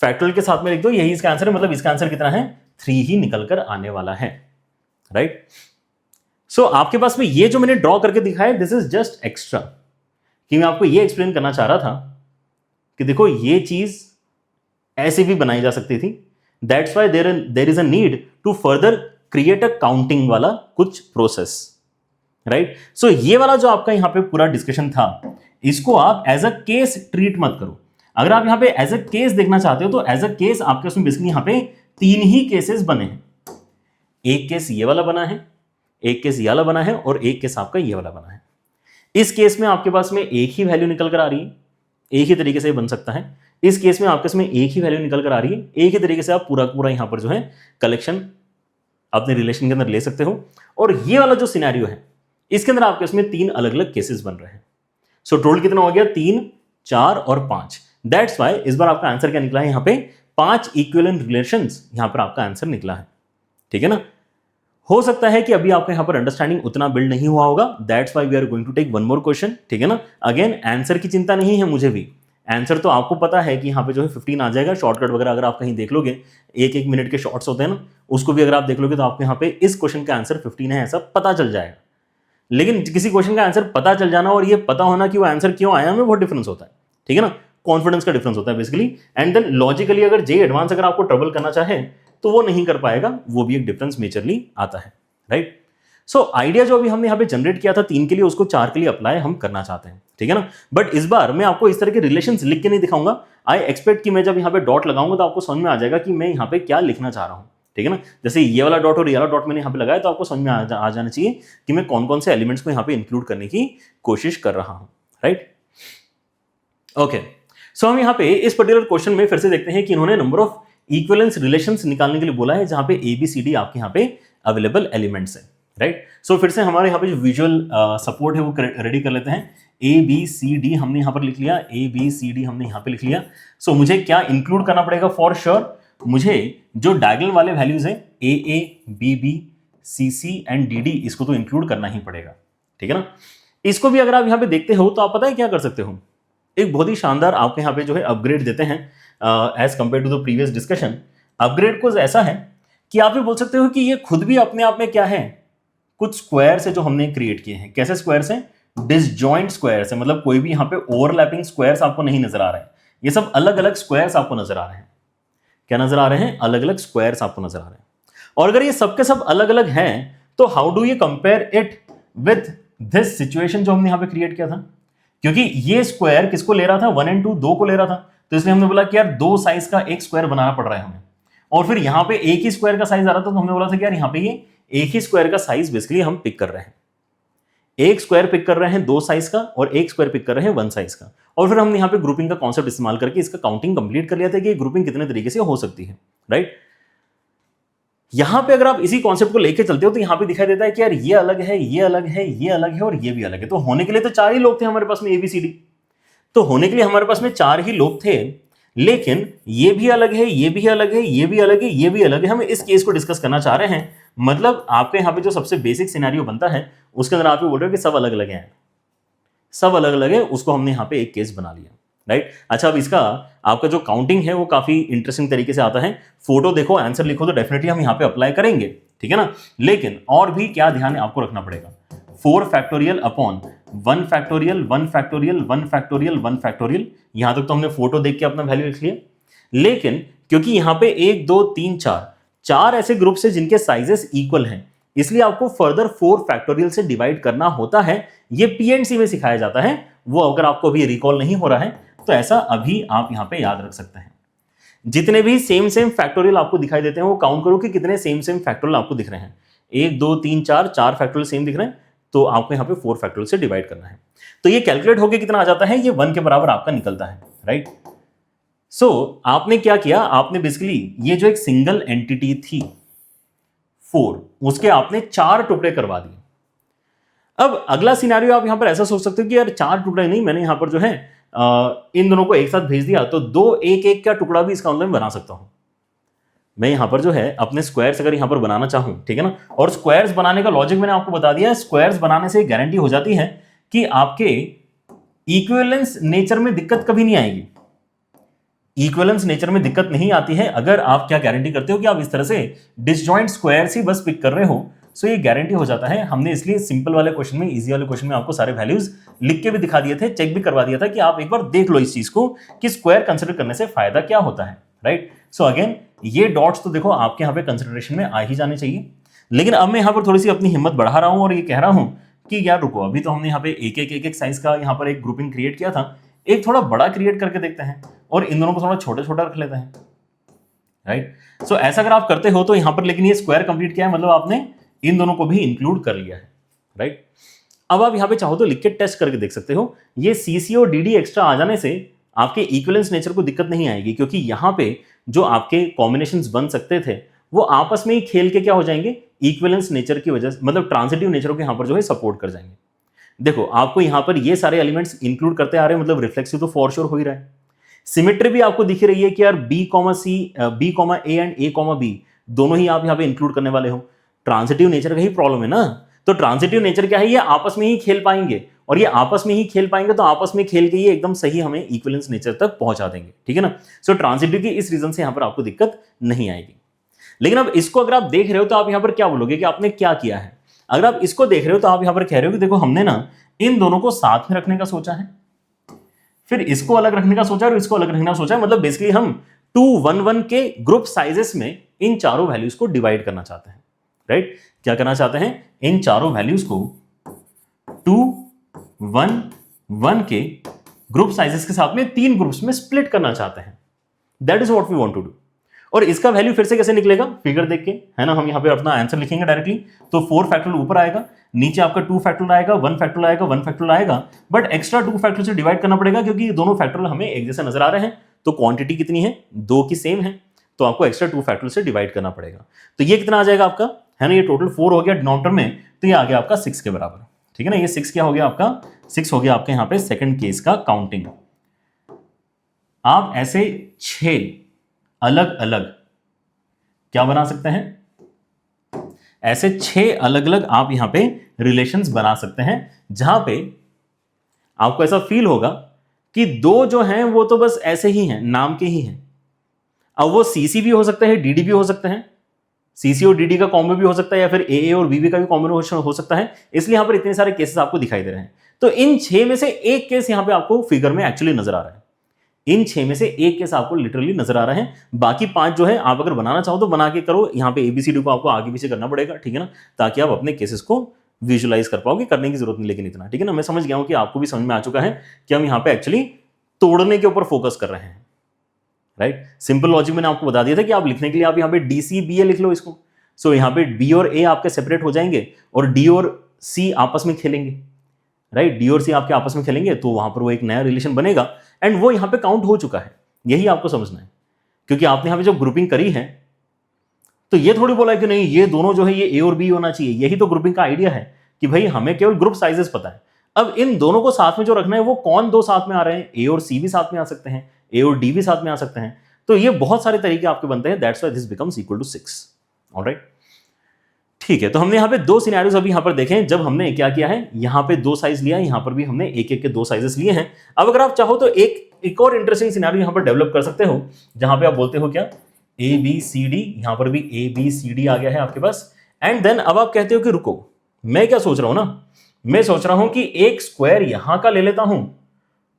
फैक्टोरियल के साथ में लिख दो, यही इसका आंसर है, मतलब इसका आंसर कितना है, 3 ही निकल कर आने वाला है, राइट। सो आपके पास में ये जो मैंने ड्रॉ करके दिखाया, दिस इज जस्ट एक्स्ट्रा, कि मैं आपको ये एक्सप्लेन करना चाह रहा था कि देखो ये चीज ऐसे भी बनाई जा सकती थी। That's why there is a need to further create a counting वाला कुछ प्रोसेस, राइट। सो ये वाला जो आपका यहां पे पूरा डिस्कशन था, इसको आप एज अ केस ट्रीट मत करो। अगर आप यहां पे एज अ केस देखना चाहते हो तो एज अ केस आपके उसमें बेसिकली यहां पे 3 ही केसेस बने हैं। एक केस ये वाला बना है, एक केस ये वाला बना है, और एक केस आपका ये वाला बना है। इस केस में आपके पास में एक ही वैल्यू निकल कर आ रही है, एक ही तरीके से बन सकता है। इस केस में आपके इसमें एक ही वैल्यू निकल कर आ रही है, एक ही तरीके से आप पूरा पूरा यहां पर जो है कलेक्शन अपने रिलेशन के अंदर ले सकते हो। और ये वाला जो सिनेरियो है, इसके अंदर आपके इसमें 3 अलग अलग केसेस बन रहे हैं। सो टोटल कितना हो गया, 3 4 और 5। दैट्स वाई इस बार आपका आंसर क्या निकला है, यहां पे 5 इक्विवेलेंट रिलेशंस यहां पर आपका आंसर निकला है, ठीक है ना। हो सकता है कि अभी आपका यहां पर अंडरस्टैंडिंग उतना बिल्ड नहीं हुआ होगा, that's why we are going to take one more question, ठीक है ना। अगेन आंसर की चिंता नहीं है मुझे भी, आंसर तो आपको पता है कि यहाँ पे जो है 15 आ जाएगा। शॉर्टकट वगैरह अगर आप कहीं देख लोगे, 1 मिनट के शॉर्ट्स होते हैं ना, उसको भी अगर आप देख लोगे तो आपको यहाँ पे इस क्वेश्चन का आंसर 15 है ऐसा पता चल जाएगा। लेकिन किसी क्वेश्चन का आंसर पता चल जाना और ये पता होना कि वो आंसर क्यों आया में बहुत डिफरेंस होता है, ठीक है ना। कॉन्फिडेंस का डिफरेंस होता है बेसिकली, एंड देन लॉजिकली अगर जे एडवांस अगर आपको ट्रबल करना चाहे तो वो नहीं कर पाएगा, वो भी एक डिफरेंस मेजरली आता है, राइट। सो आइडिया जो अभी हमने यहाँ पे जनरेट किया था 3 के लिए, उसको 4 के लिए अप्लाई हम करना चाहते हैं, ठीक है ना। बट इस बार मैं आपको इस तरह के रिलेशंस लिख के नहीं दिखाऊंगा। आई एक्सपेक्ट कि मैं जब यहाँ पे डॉट लगाऊंगा तो आपको समझ में आ जाएगा कि मैं यहाँ पे क्या लिखना चाह रहा हूँ, ठीक है ना। जैसे ये वाला डॉट और ये वाला डॉट मैंने यहाँ पे लगाया तो आपको समझ में आ जाना चाहिए कि मैं कौन कौन से एलिमेंट्स को यहाँ पे इंक्लूड करने की कोशिश कर रहा हूँ, राइट। ओके, सो हम यहाँ पे इस पर्टिकुलर क्वेश्चन में फिर से देखते हैं कि इन्होंने नंबर ऑफ इक्विवेलेंस रिलेशंस निकालने के लिए बोला है, जहां पे ABCD आपके यहाँ पे अवेलेबल एलिमेंट्स है, राइट। सो फिर से हमारे यहाँ पे जो विजुअल सपोर्ट है वो रेडी कर लेते हैं। ABCD हमने यहाँ पर लिख लिया, ABCD हमने यहाँ पे लिख लिया। सो मुझे क्या इंक्लूड करना पड़ेगा, फॉर श्योर मुझे जो डायगोनल वाले वैल्यूज हैं AA, BB, CC and DD, इसको तो इंक्लूड करना ही पड़ेगा, ठीक है ना। इसको भी अगर आप यहां पे देखते हो तो आप पता है क्या कर सकते हो, एक बहुत ही शानदार आपके यहां पे जो है अपग्रेड देते हैं as compare to the previous discussion. Upgrade को ऐसा है कि आप ये बोल सकते हो कि ये खुद भी अपने आप में क्या है, कुछ स्क्वायर्स है जो हमने क्रिएट किए हैं। कैसे स्क्वायर्स हैं? डिसजॉइंट स्क्वायर्स है, मतलब कोई भी यहां पे ओवरलैपिंग स्क्वायर्स आपको नहीं नजर आ रहे हैं। ये सब अलग अलग स्क्वायर्स आपको नजर आ रहे हैं। क्या नजर आ रहे हैं? अलग अलग स्क्वायर्स आपको नजर आ रहे हैं। और अगर ये सबके सब अलग अलग हैं तो how do you compare it with this situation जो हमने यहां पे क्रिएट किया था? क्योंकि ये स्क्वायर किसको ले रहा था? 1 और 2 दो को ले रहा था, तो इसलिए हमने बोला कि यार दो साइज का एक स्क्वायर बनाना पड़ रहा है हमें। और फिर यहां पे एक ही स्क्वायर का साइज आ रहा था, तो हमने बोला था कि यार यहां पे ये एक ही स्क्वायर का साइज बेसिकली हम पिक कर रहे हैं। एक स्क्वायर पिक कर रहे हैं 2 साइज का और एक स्क्वायर पिक कर रहे हैं 1 साइज का। और फिर हमने यहां पे ग्रुपिंग का कॉन्सेप्ट इस्तेमाल करके इसका काउंटिंग कंप्लीट कर लिया था कि ग्रुपिंग कितने तरीके से हो सकती है, राइट। यहां पे अगर आप इसी कॉन्सेप्ट को लेके चलते हो तो यहां पे दिखाई देता है कि यार ये अलग है, ये अलग है, ये अलग है और ये भी अलग है। तो होने के लिए तो 4 ही लोग थे हमारे पास में, ABCD। तो होने के लिए हमारे पास में 4 ही लोग थे, लेकिन ये भी अलग है, ये भी अलग है, ये भी अलग है, ये भी अलग है। हम इस केस को डिस्कस करना चाह रहे हैं। मतलब आपके यहां पे जो सबसे बेसिक सिनेरियो बनता है उसके अंदर आप ये बोल रहे हो कि सब अलग अलग हैं, सब अलग अलग है, उसको हमने यहां पे एक केस बना लिया, राइट। अच्छा, अब इसका आपका जो काउंटिंग है वो काफी इंटरेस्टिंग तरीके से आता है। फोटो देखो, आंसर लिखो, तो डेफिनेटली हम यहां पे अप्लाई करेंगे, ठीक है ना। लेकिन और भी क्या ध्यान आपको रखना पड़ेगा, 4 factorial upon 1 factorial 1 factorial 1 factorial 1 factorial. यहां तक तो हमने फोटो देख के अपना वैल्यू लिख लिया। लेकिन क्योंकि यहां पे 1 2 3 4 ऐसे ग्रुप्स है जिनके साइजेस इक्वल हैं, इसलिए आपको फर्दर 4 फैक्टोरियल से डिवाइड करना होता है। ये PNC में सिखाया जाता है, वो अगर आपको अभी रिकॉल नहीं हो रहा है तो ऐसा अभी आप यहां पे याद रख सकते हैं। जितने भी सेम फैक्टोरियल आपको दिखाई देते हैं वो काउंट करो कि कितने सेम फैक्टोरियल आपको दिख रहे हैं। 1 2 3 4 फैक्टोरियल सेम दिख रहे हैं, तो आपको यहां पे 4 फैक्टोरियल से डिवाइड करना है। तो ये कैलकुलेट होकर कितना आ जाता है? ये 1 के बराबर आपका निकलता है, राइट। सो आपने क्या किया, आपने बेसिकली ये जो एक सिंगल एंटिटी थी 4, उसके आपने 4 टुकड़े करवा दिए। अब अगला सिनेरियो आप यहां पर ऐसा सोच सकते हो कि यार 4 टुकड़े नहीं, मैंने यहां पर जो है इन दोनों को एक साथ भेज दिया, तो 2 एक एक का टुकड़ा भी इसका ऑनलाइन बना सकता हूं मैं। यहां पर जो है अपने स्क्वायर्स अगर यहां पर बनाना चाहूं, ठीक है ना। और स्क्वायर्स बनाने का लॉजिक मैंने आपको बता दिया है। स्क्वायर्स बनाने से गारंटी हो जाती है कि आपके इक्विवेलेंस नेचर में दिक्कत कभी नहीं आएगी। इक्विवेलेंस नेचर में दिक्कत नहीं आती है अगर आप क्या गारंटी करते हो कि आप इस तरह से डिसजॉइंट स्क्वायर्स ही बस पिक कर रहे हो। सो ये गारंटी हो जाता है। हमने इसलिए सिंपल वाले क्वेश्चन में, इजी वाले क्वेश्चन में आपको सारे वैल्यूज लिख के भी दिखा दिए थे, चेक भी करवा दिया था कि आप एक बार देख लो इस चीज को कि स्क्वायर कंसिडर करने से फायदा क्या होता है, राइट। सो अगेन ये डॉट्स तो देखो आपके यहाँ पे कंसिडरेशन में आ ही जाने चाहिए। लेकिन अब मैं यहाँ पर थोड़ी सी अपनी हिम्मत बढ़ा रहा हूं और ये कह रहा हूं कि यार रुको, अभी तो हमने यहाँ पे एक साइज का यहाँ पर एक ग्रुपिंग क्रिएट किया था, एक थोड़ा बड़ा क्रिएट करके देखते हैं और इन दोनों को थोड़ा छोटा छोटा रख लेते हैं, राइट। सो ऐसा अगर आप करते हो तो यहां पर, लेकिन ये स्क्वायर कंप्लीट किया है मतलब आपने इन दोनों को भी इंक्लूड कर लिया है, राइट। अब आप यहां पे चाहो तो लिख के टेस्ट करके देख सकते हो। ये CC और DD एक्स्ट्रा आ जाने से आपके इक्विवेलेंस नेचर को दिक्कत नहीं आएगी, क्योंकि यहां पे जो आपके कॉम्बिनेशंस बन सकते थे वो आपस में ही खेल के क्या हो जाएंगे, इक्विवेलेंस नेचर की वजह से, मतलब ट्रांजिटिव नेचर को यहां पर जो है सपोर्ट कर जाएंगे। देखो आपको यहां पर ये सारे एलिमेंट्स इंक्लूड करते आ रहे हैं, मतलब रिफ्लेक्सिव तो फॉर श्योर हो ही रहा है। सिमेट्री भी आपको दिख रही है कि यार B, C, B, A and A, B दोनों ही आप यहां पे इंक्लूड करने वाले हो। ट्रांजिटिव नेचर का ही प्रॉब्लम है ना। तो ट्रांजिटिव नेचर क्या है, ये आपस में ही खेल पाएंगे, और ये आपस में ही खेल पाएंगे तो आपस में खेल के ये एकदम सही हमें इक्विवेलेंस नेचर तक पहुंचा देंगे, ठीक है ना। सो ट्रांजिटिव की इस रीजन से यहां पर आपको दिक्कत नहीं आएगी। लेकिन अब इसको अगर आप देख रहे हो तो आप यहां पर क्या बोलोगे कि आपने क्या किया है। अगर आप इसको देख रहे हो तो आप यहां पर कह रहे हो कि देखो हमने ना इन दोनों को साथ में रखने का सोचा है, फिर इसको अलग रखने का सोचा और इसको अलग रखने का सोचा है। मतलब बेसिकली हम 2 1 1 के ग्रुप साइजेस में इन चारों वैल्यूज को डिवाइड करना चाहते हैं, राइट। क्या करना चाहते हैं, इन चारों वैल्यूज को 2 1 1 के ग्रुप साइजेस के साथ में 3 ग्रुप्स में स्प्लिट करना चाहते हैं। That is what we want to do. और इसका वैल्यू फिर से कैसे निकलेगा, फिगर देख के, है ना। हम यहां पे अपना आंसर लिखेंगे डायरेक्टली, तो 4 फैक्टोरियल ऊपर आएगा, नीचे आपका 2 फैक्टोरियल आएगा, 1 फैक्टोरियल आएगा, 1 फैक्टोरियल आएगा, बट एक्स्ट्रा 2 फैक्टोरियल से डिवाइड करना पड़ेगा क्योंकि ये दोनों फैक्टोरियल हमें एक जैसे नजर आ रहे हैं। तो क्वांटिटी कितनी है, 2 की सेम है, तो आपको एक्स्ट्रा 2 फैक्टोरियल से डिवाइड करना पड़ेगा। तो ये कितना आ जाएगा आपका, है ना, ये टोटल 4 हो गया डिनोमिनेटर में, तो ये आ गया आपका 6 के बराबर, ठीक है ना। ये 6 क्या हो गया आपका, 6 हो गया आपके यहां पे सेकंड केस का काउंटिंग। आप ऐसे 6 अलग अलग क्या बना सकते हैं, ऐसे 6 अलग अलग आप यहां पे रिलेशंस बना सकते हैं जहां पे आपको ऐसा फील होगा कि दो जो हैं वो तो बस ऐसे ही हैं, नाम के ही हैं। अब वो सीसी भी हो सकता है, डीडी भी हो सकते हैं, सीसी और डीडी का कॉम्बो भी हो सकता है, या फिर एए और बीबी का भी कॉम्बिनेशन हो सकता है। इसलिए यहां पर इतने सारे केसेस आपको दिखाई दे रहे हैं। तो इन 6 में से एक केस यहां पे आपको फिगर में एक्चुअली नजर आ रहा है। इन 6 में से एक केस आपको लिटरली नजर आ रहा है। बाकी 5 जो है आप अगर बनाना चाहो तो बना के करो। यहाँ पे एबीसीडी को आपको आगे पीछे करना पड़ेगा, ठीक है ना, ताकि आप अपने केसेस को विजुलाइज कर पाओगे। करने की जरूरत नहीं लेकिन इतना, ठीक है ना। मैं समझ गया हूं कि आपको भी समझ में आ चुका है कि हम यहाँ पे एक्चुअली तोड़ने के ऊपर फोकस कर रहे हैं, राइट। सिंपल लॉजिक मैंने आपको बता दिया था कि आप लिखने के लिए आप यहाँ पे डीसी बी ए लिख लो इसको। सो यहाँ पे बी और ए आपके सेपरेट हो जाएंगे और डी और सी आपस में खेलेंगे, राइट। डी और सी आपके आपस में खेलेंगे तो वहां पर वो एक नया रिलेशन बनेगा एंड वो यहां पे काउंट हो चुका है। यही आपको समझना है, क्योंकि आपने यहां पे जो ग्रुपिंग करी है तो ये थोड़ी बोला है कि नहीं ये दोनों जो है ये ए और बी होना चाहिए। यही तो ग्रुपिंग का आइडिया है कि भाई हमें केवल ग्रुप साइजेस पता है। अब इन दोनों को साथ में जो रखना है वो कौन दो साथ में आ रहे हैं, ए और सी भी साथ में आ सकते हैं, ए और डी भी साथ में आ सकते हैं। तो ये बहुत सारे तरीके आपके बनते हैं। That's why this becomes equal to 6। Alright, ठीक है। तो हमने यहाँ पे दो सिनेरियोस अभी यहाँ पर देखे, जब हमने क्या किया है, यहाँ पे दो साइज लिया, यहाँ पर भी हमने एक एक के दो साइजेस लिए हैं। अब अगर आप चाहो तो एक और इंटरेस्टिंग सिनेरियो यहाँ पर डेवलप कर सकते हो, जहां पे आप बोलते हो क्या, ए बी सी डी, यहाँ पर भी ए बी सी डी आ गया है आपके पास। एंड देन अब आप कहते हो कि रुको, मैं क्या सोच रहा हूं ना, मैं सोच रहा हूं कि एक स्क्वायर यहां का ले लेता हूं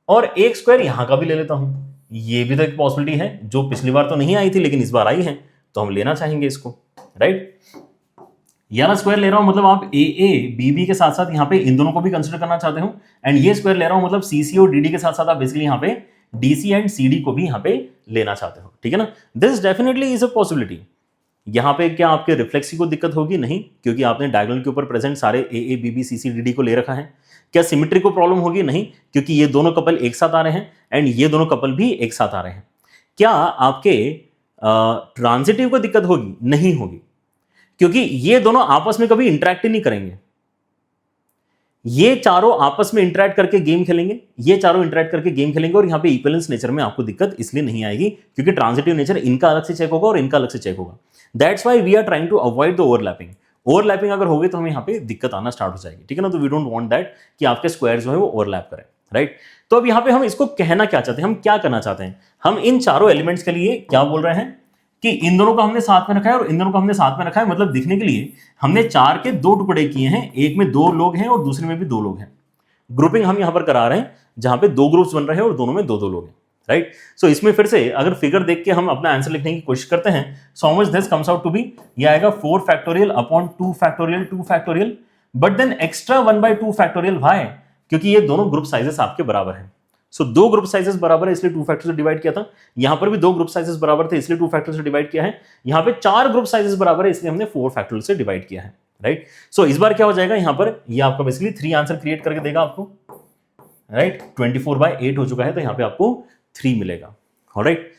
और एक स्क्वायर यहां का भी ले लेता हूं। ये भी तो एक पॉसिबिलिटी है जो पिछली बार तो नहीं आई थी लेकिन इस बार आई है, तो हम लेना चाहेंगे इसको, राइट। यार स्क्वायर ले रहा हूं मतलब आप ए ए बी बी के साथ साथ यहाँ पे इन दोनों को भी कंसिडर करना चाहते हो। एंड ये स्क्वायर ले रहा हूं मतलब सी सी और डी डी के साथ साथ आप बेसिकली यहाँ पे D C and C D को भी यहाँ पे लेना चाहते हो, ठीक है ना। This definitely is a possibility. यहाँ पे क्या आपके रिफ्लेक्सी को दिक्कत होगी? नहीं, क्योंकि आपने डायगोनल के ऊपर प्रेजेंट सारे A A B B C C D D को ले रखा है। क्या सिमेट्री को प्रॉब्लम होगी? नहीं, क्योंकि ये दोनों कपल एक साथ आ रहे हैं एंड ये दोनों कपल भी एक साथ आ रहे हैं। क्या आपके ट्रांजिटिव को दिक्कत होगी? नहीं होगी, क्योंकि ये दोनों आपस में कभी इंटरेक्ट ही नहीं करेंगे। ये चारों आपस में इंटरेक्ट करके गेम खेलेंगे, ये चारों इंटरेक्ट करके गेम खेलेंगे, और यहां पे इक्विवेलेंस नेचर में आपको दिक्कत इसलिए नहीं आएगी क्योंकि ट्रांजिटिव नेचर इनका अलग से चेक होगा और इनका अलग से चेक होगा। That's why we are trying to avoid the overlapping. Overlapping अगर होगी तो हमें यहाँ पे दिक्कत आना स्टार्ट हो जाएगी, ठीक है ना। तो वी डोंट वांट दैट कि आपके स्क्वायर जो है वो ओवरलैप करें, राइट। तो अब यहाँ पे हम इसको कहना क्या चाहते हैं, हम क्या करना चाहते हैं, हम इन चारों एलिमेंट्स के लिए क्या बोल रहे हैं कि इन दोनों को हमने साथ में रखा है और इन दोनों को हमने साथ में रखा है। मतलब दिखने के लिए हमने चार के दो टुकड़े किए हैं, एक में दो लोग हैं और दूसरे में भी दो लोग हैं। ग्रुपिंग हम यहां पर करा रहे हैं जहां पे दो ग्रुप्स बन रहे हैं और दोनों में दो दो लोग हैं, राइट। सो इसमें फिर से अगर फिगर देख के हम अपना आंसर लिखने की कोशिश करते हैं, so how much this comes out to be, ये आएगा 4 factorial upon 2 factorial 2 factorial, but then extra 1/2 factorial. Why? क्योंकि ये दोनों ग्रुप साइजेस आपके बराबर हैं। सो दो ग्रुप साइजेस बराबर है इसलिए 2 फैक्टर से डिवाइड किया था। यहां पर भी दो ग्रुप साइजेस बराबर थे इसलिए 2 फैक्टर से डिवाइड किया है। यहां पे 4 ग्रुप साइजेस बराबर है इसलिए हमने 4 फैक्टर से डिवाइड किया है, राइट। सो इस बार क्या हो जाएगा, यहां पर ये आपका बेसिकली 3 आंसर क्रिएट करके देगा आपको, राइट। 24/8 हो चुका है तो यहां पे आपको 3 मिलेगा, ऑलराइट।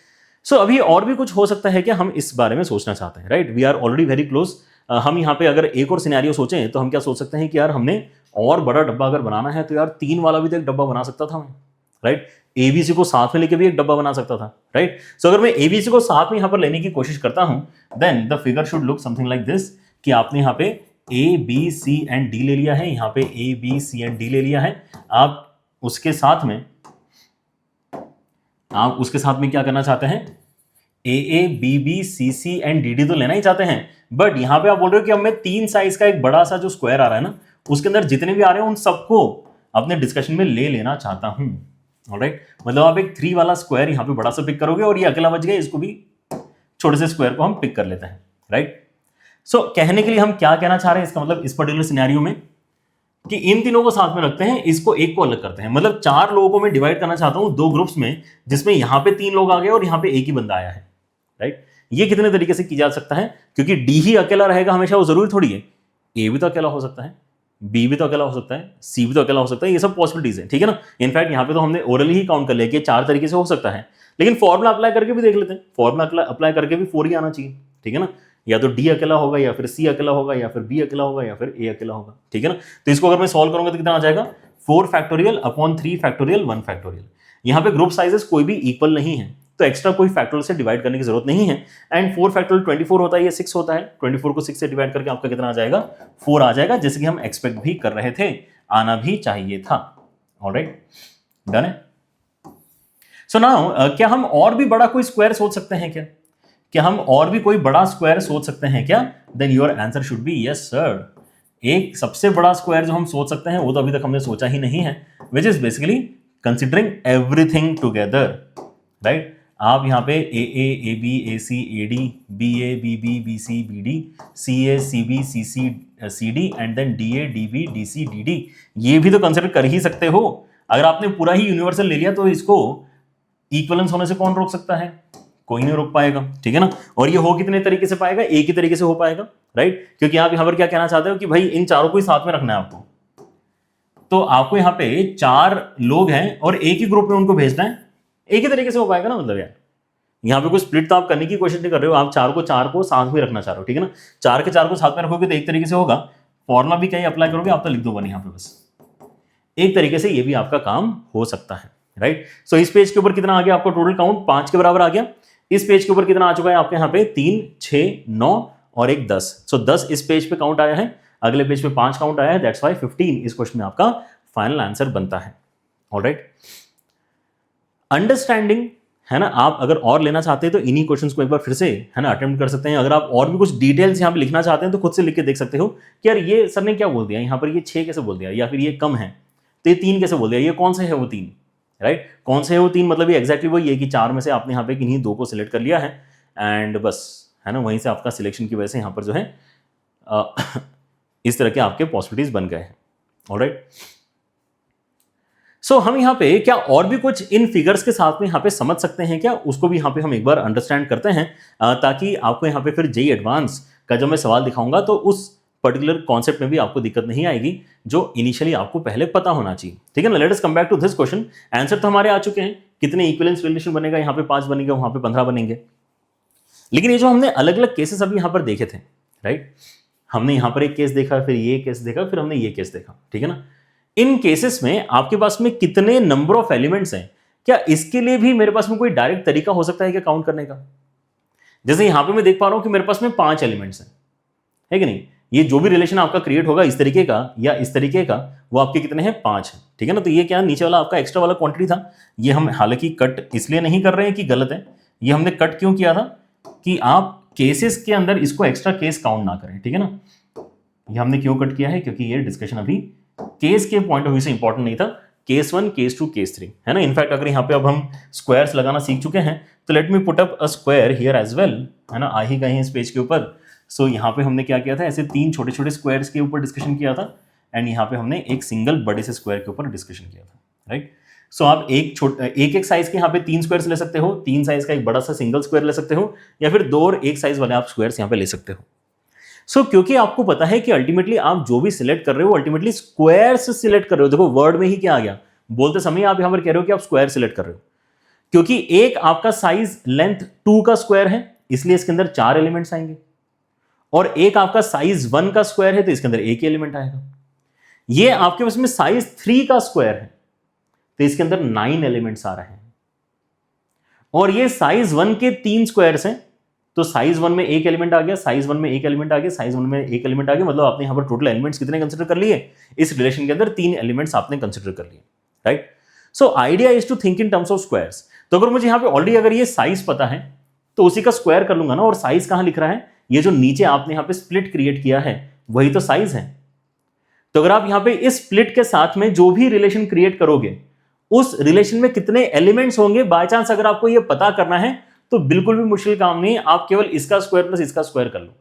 सो अभी और भी कुछ हो सकता है कि हम इस बारे में सोचना चाहते हैं, right. We are already very close. हम यहाँ पे अगर एक और सिनेरियो सोचें तो हम क्या सोच सकते हैं कि यार हमने और बड़ा डब्बा अगर बनाना है तो यार 3 वाला भी तो एक डब्बा बना सकता था मैं, राइट। एबीसी को साथ में लेके भी एक डब्बा बना सकता था, राइट। सो अगर मैं एबीसी को साथ में यहां पर लेने की कोशिश करता हूं then the figure should look something like this, कि आपने यहां पे A B C and D ले लिया है, यहां पे A B C and D ले लिया है। आप उसके साथ में क्या करना चाहते हैं, A A B B C C and D D तो लेना ही चाहते हैं, बट यहां पे आप बोल रहे हो कि अब मैं 3 साइज का एक बड़ा सा जो स्क्वायर आ रहा है ना, उसके अंदर जितने भी आ रहे हैं उन सबको अपने डिस्कशन में ले लेना चाहता हूं, ऑलराइट। मतलब आप एक 3 वाला स्क्वायर यहां पे बड़ा सा पिक करोगे और ये अकेला बच गया, इसको भी छोटे से स्क्वायर को हम पिक कर लेते हैं, राइट। सो कहने के लिए हम क्या कहना चाह रहे हैं, इसका मतलब इस पर्टिकुलर सिनेरियो में कि इन तीनों को साथ में रखते हैं, इसको एक को अलग करते हैं। मतलब 4 लोगों को मैं डिवाइड करना चाहता हूं 2 ग्रुप्स में, जिसमें यहां पे 3 लोग आ गए और यहां पे एक ही बंदा आया है, राइट। ये कितने तरीके से किया जा सकता है, क्योंकि डी ही अकेला रहेगा हमेशा, वो जरूरी थोड़ी है। ए भी तो अकेला हो सकता है, बी भी तो अकेला हो सकता है, सी भी तो अकेला हो सकता है, ये सब पॉसिबिलिटीज है, ठीक है ना। इनफैक्ट यहाँ पे तो हमने ओरली ही काउंट कर लिया कि 4 तरीके से हो सकता है, लेकिन फॉर्मूला अप्लाई करके भी देख लेते हैं। फॉर्मूला अप्लाई करके भी 4 ही आना चाहिए, ठीक है ना। या तो डी अकेला होगा या फिर सी अकेला होगा या फिर बी अकेला होगा या फिर ए अकेला होगा, ठीक है ना। तो इसको अगर मैं सॉल्व करूंगा तो कितना आ जाएगा, 4 फैक्टोरियल अपॉन 3 फैक्टोरियल 1 फैक्टोरियल। यहाँ पे ग्रुप साइजेस कोई भी इक्वल नहीं है, तो एक्स्ट्रा कोई फैक्टोरियल से डिवाइड करने की जरूरत नहीं है। एंड 4 फैक्टोरियल 24 होता है, ये 6 होता है, 24 को 6 से डिवाइड करके आपका कितना आ जाएगा, 4 आ जाएगा, जैसे कि हम एक्सपेक्ट भी कर रहे थे, आना भी चाहिए था। ऑलराइट, डन है। सो नाउ क्या हम और भी बड़ा कोई स्क्वायर सोच सकते हैं क्या हम और भी कोई बड़ा स्क्वायर सोच सकते हैं क्या? Then your answer should be yes sir. एक सबसे बड़ा स्क्वायर जो हम सोच सकते हैं वो तो अभी तक हमने सोचा ही नहीं है, which is basically considering everything together, right. आप यहाँ पे A B A C A D, B A B B B C B D, C A C B C C D and then D A D B D C D D, ये भी तो consider कर ही सकते हो। अगर आपने पूरा ही universal ले लिया तो इसको इक्वलेंस होने से कौन रोक सकता है? कोई नहीं रोक पाएगा, ठीक है ना। और ये हो कितने तरीके से पाएगा? एक ही तरीके से हो पाएगा, राइट। क्योंकि आप यहां पर क्या कहना चाहते हो कि भाई इन चारों को ही साथ में रखना है आपको, तो आपको यहां पे 4 लोग हैं और एक ही ग्रुप में उनको भेजना है, एक ही तरीके से हो पाएगा ना। मतलब यार यहां पे कोई स्प्लिट तो आप करने की कोशिश नहीं कर रहे हो, आप 4 को साथ में रखना चाह रहे हो, ठीक है ना। 4 के 4 को साथ में रखोगे तो एक तरीके से होगा, फॉर्मुला भी कहीं अप्लाई करोगे आप तो लिख दो 1 यहां पे, बस एक तरीके से ये भी आपका काम हो सकता है, राइट। सो इस पेज के ऊपर कितना आ गया आपको टोटल काउंट? 5 के बराबर आ गया। इस पेज के ऊपर कितना आ चुका है आपके यहाँ पे? 3, 6, 9 और एक 10। सो 10 इस पेज पे काउंट आया है, अगले पेज पे 5 काउंट आया है, दैट्स व्हाई 15 इस क्वेश्चन में आपका फाइनल आंसर बनता है। ऑलराइट, अंडरस्टैंडिंग है ना। आप अगर और लेना चाहते हैं तो इन्हीं क्वेश्चंस को एक बार फिर से है ना अटेम्प्ट कर सकते हैं। अगर आप और भी कुछ डिटेल्स यहाँ पे लिखना चाहते हैं तो खुद से लिख के देख सकते हो कि यार ये सर ने क्या बोल दिया यहाँ पर, ये 6 कैसे बोल दिया, या फिर ये कम है तो ये 3 कैसे बोल दिया, ये कौन से है वो 3, राइट। कौन से है वो 3 मतलब ये एग्जैक्टली वही है कि 4 में से आपने यहाँ पे किन्हीं 2 को सिलेक्ट कर लिया है एंड बस, है ना। वहीं से आपका सिलेक्शन की वजह से यहाँ पर जो है इस तरह के आपके पॉसिबिलिटीज बन गए हैं। ऑलराइट, सो हम यहाँ पे क्या और भी कुछ इन फिगर्स के साथ में यहाँ पे समझ सकते हैं क्या, उसको भी यहाँ पे हम एक बार अंडरस्टैंड करते हैं ताकि आपको यहाँ पे फिर जेईई एडवांस का जब मैं सवाल दिखाऊंगा तो उस पर्टिकुलर कॉन्सेप्ट में भी आपको दिक्कत नहीं आएगी जो इनिशियली आपको पहले पता होना चाहिए, ठीक है ना। Let us come back to this question. Answer तो हमारे आ चुके हैं, कितने इक्विवेलेंस रिलेशन बनेगा, यहाँ पे 5 बनेंगे, वहां पे 15 बनेंगे। लेकिन ये जो हमने अलग अलग केसेस अभी यहाँ पर देखे थे, राइट, हमने यहाँ पर एक केस देखा, फिर ये केस देखा, फिर हमने ये केस देखा, ठीक है ना। इन केसेस में आपके पास में कितने नंबर ऑफ एलिमेंट्स हैं, क्या इसके लिए भी मेरे पास में कोई डायरेक्ट तरीका हो सकता है क्या काउंट करने का? जैसे यहां पे मैं देख पा रहा हूं कि मेरे पास में 5 एलिमेंट्स हैं, है कि नहीं। ये जो भी रिलेशन आपका क्रिएट होगा इस तरीके का या इस तरीके का, वो आपके कितने हैं? 5 है, ठीक है ना। तो ये क्या नीचे वाला आपका एक्स्ट्रा वाला क्वांटिटी था, ये हम हालांकि कट इसलिए नहीं कर रहे हैं कि गलत है, ये हमने कट क्यों किया था कि आप केसेस के अंदर इसको एक्स्ट्रा केस काउंट ना करें, ठीक है ना। ये हमने क्यों कट किया है, क्योंकि ये डिस्कशन अभी केस के पॉइंट ऑफ व्यू से इंपॉर्टेंट नहीं था, केस 1, केस 2, केस 3, है ना। इनफैक्ट अगर यहाँ पे अब हम स्क्वायर्स लगाना सीख चुके हैं तो let me put up a square here as well, है ना। आ ही गए हैं इस पेज के ऊपर। सो यहाँ पे हमने क्या किया था, ऐसे 3 छोटे छोटे स्क्वायर्स के ऊपर डिस्कशन किया था एंड यहाँ पे हमने एक सिंगल बड़े से स्क्वायर के ऊपर डिस्कशन किया था, राइट। सो आप एक साइज के यहाँ पे 3 स्क्वायर्स ले सकते हो, 3 साइज का एक बड़ा सा सिंगल स्क्वायर ले सकते हो, या फिर 2 और 1 साइज वाले आप स्क्वायर्स यहाँ पे ले सकते हो। सो क्योंकि आपको पता है कि अल्टीमेटली आप जो भी सिलेक्ट कर रहे हो अल्टीमेटली स्क्वायर से सिलेक्ट कर रहे हो। देखो वर्ड में ही क्या आ गया, बोलते समय आप यहां पर कह रहे हो कि आप स्क्वायर सिलेक्ट कर रहे हो, क्योंकि एक आपका साइज लेंथ 2 का स्क्वायर है इसलिए इसके अंदर 4 एलिमेंट्स आएंगे, और एक आपका साइज 1 का स्क्वायर है तो इसके अंदर एक ही एलिमेंट आएगा। ये आपके पास में साइज 3 का स्क्वायर है तो इसके अंदर 9 एलिमेंट्स आ रहे हैं, और ये साइज 1 के 3 स्क्वायर्स हैं तो साइज 1 में एक एलिमेंट आ गया, साइज 1 में एक एलिमेंट आ गया, साइज 1 में एक एलिमेंट आ गया। मतलब आपने यहां पर टोटल एलिमेंट्स कितने कंसीडर कर लिए इस रिलेशन के अंदर? 3 एलिमेंट्स आपने कंसीडर कर लिए, right. So idea is to think in terms of squares. तो अगर मुझे यहां पे ऑलरेडी अगर ये साइज पता है तो उसी का स्क्वायर कर लूंगा ना। और साइज कहां लिख रहा है, ये जो नीचे आपने यहां पे स्प्लिट क्रिएट किया है वही तो साइज है। तो अगर आप यहां पे इस स्प्लिट के साथ में जो भी रिलेशन क्रिएट करोगे उस रिलेशन में कितने एलिमेंट्स होंगे, बाय चांस अगर आपको ये पता करना है तो बिल्कुल भी मुश्किल काम नहीं, आप केवल इसका स्क्वायर प्लस इसका स्क्वायर कर लो।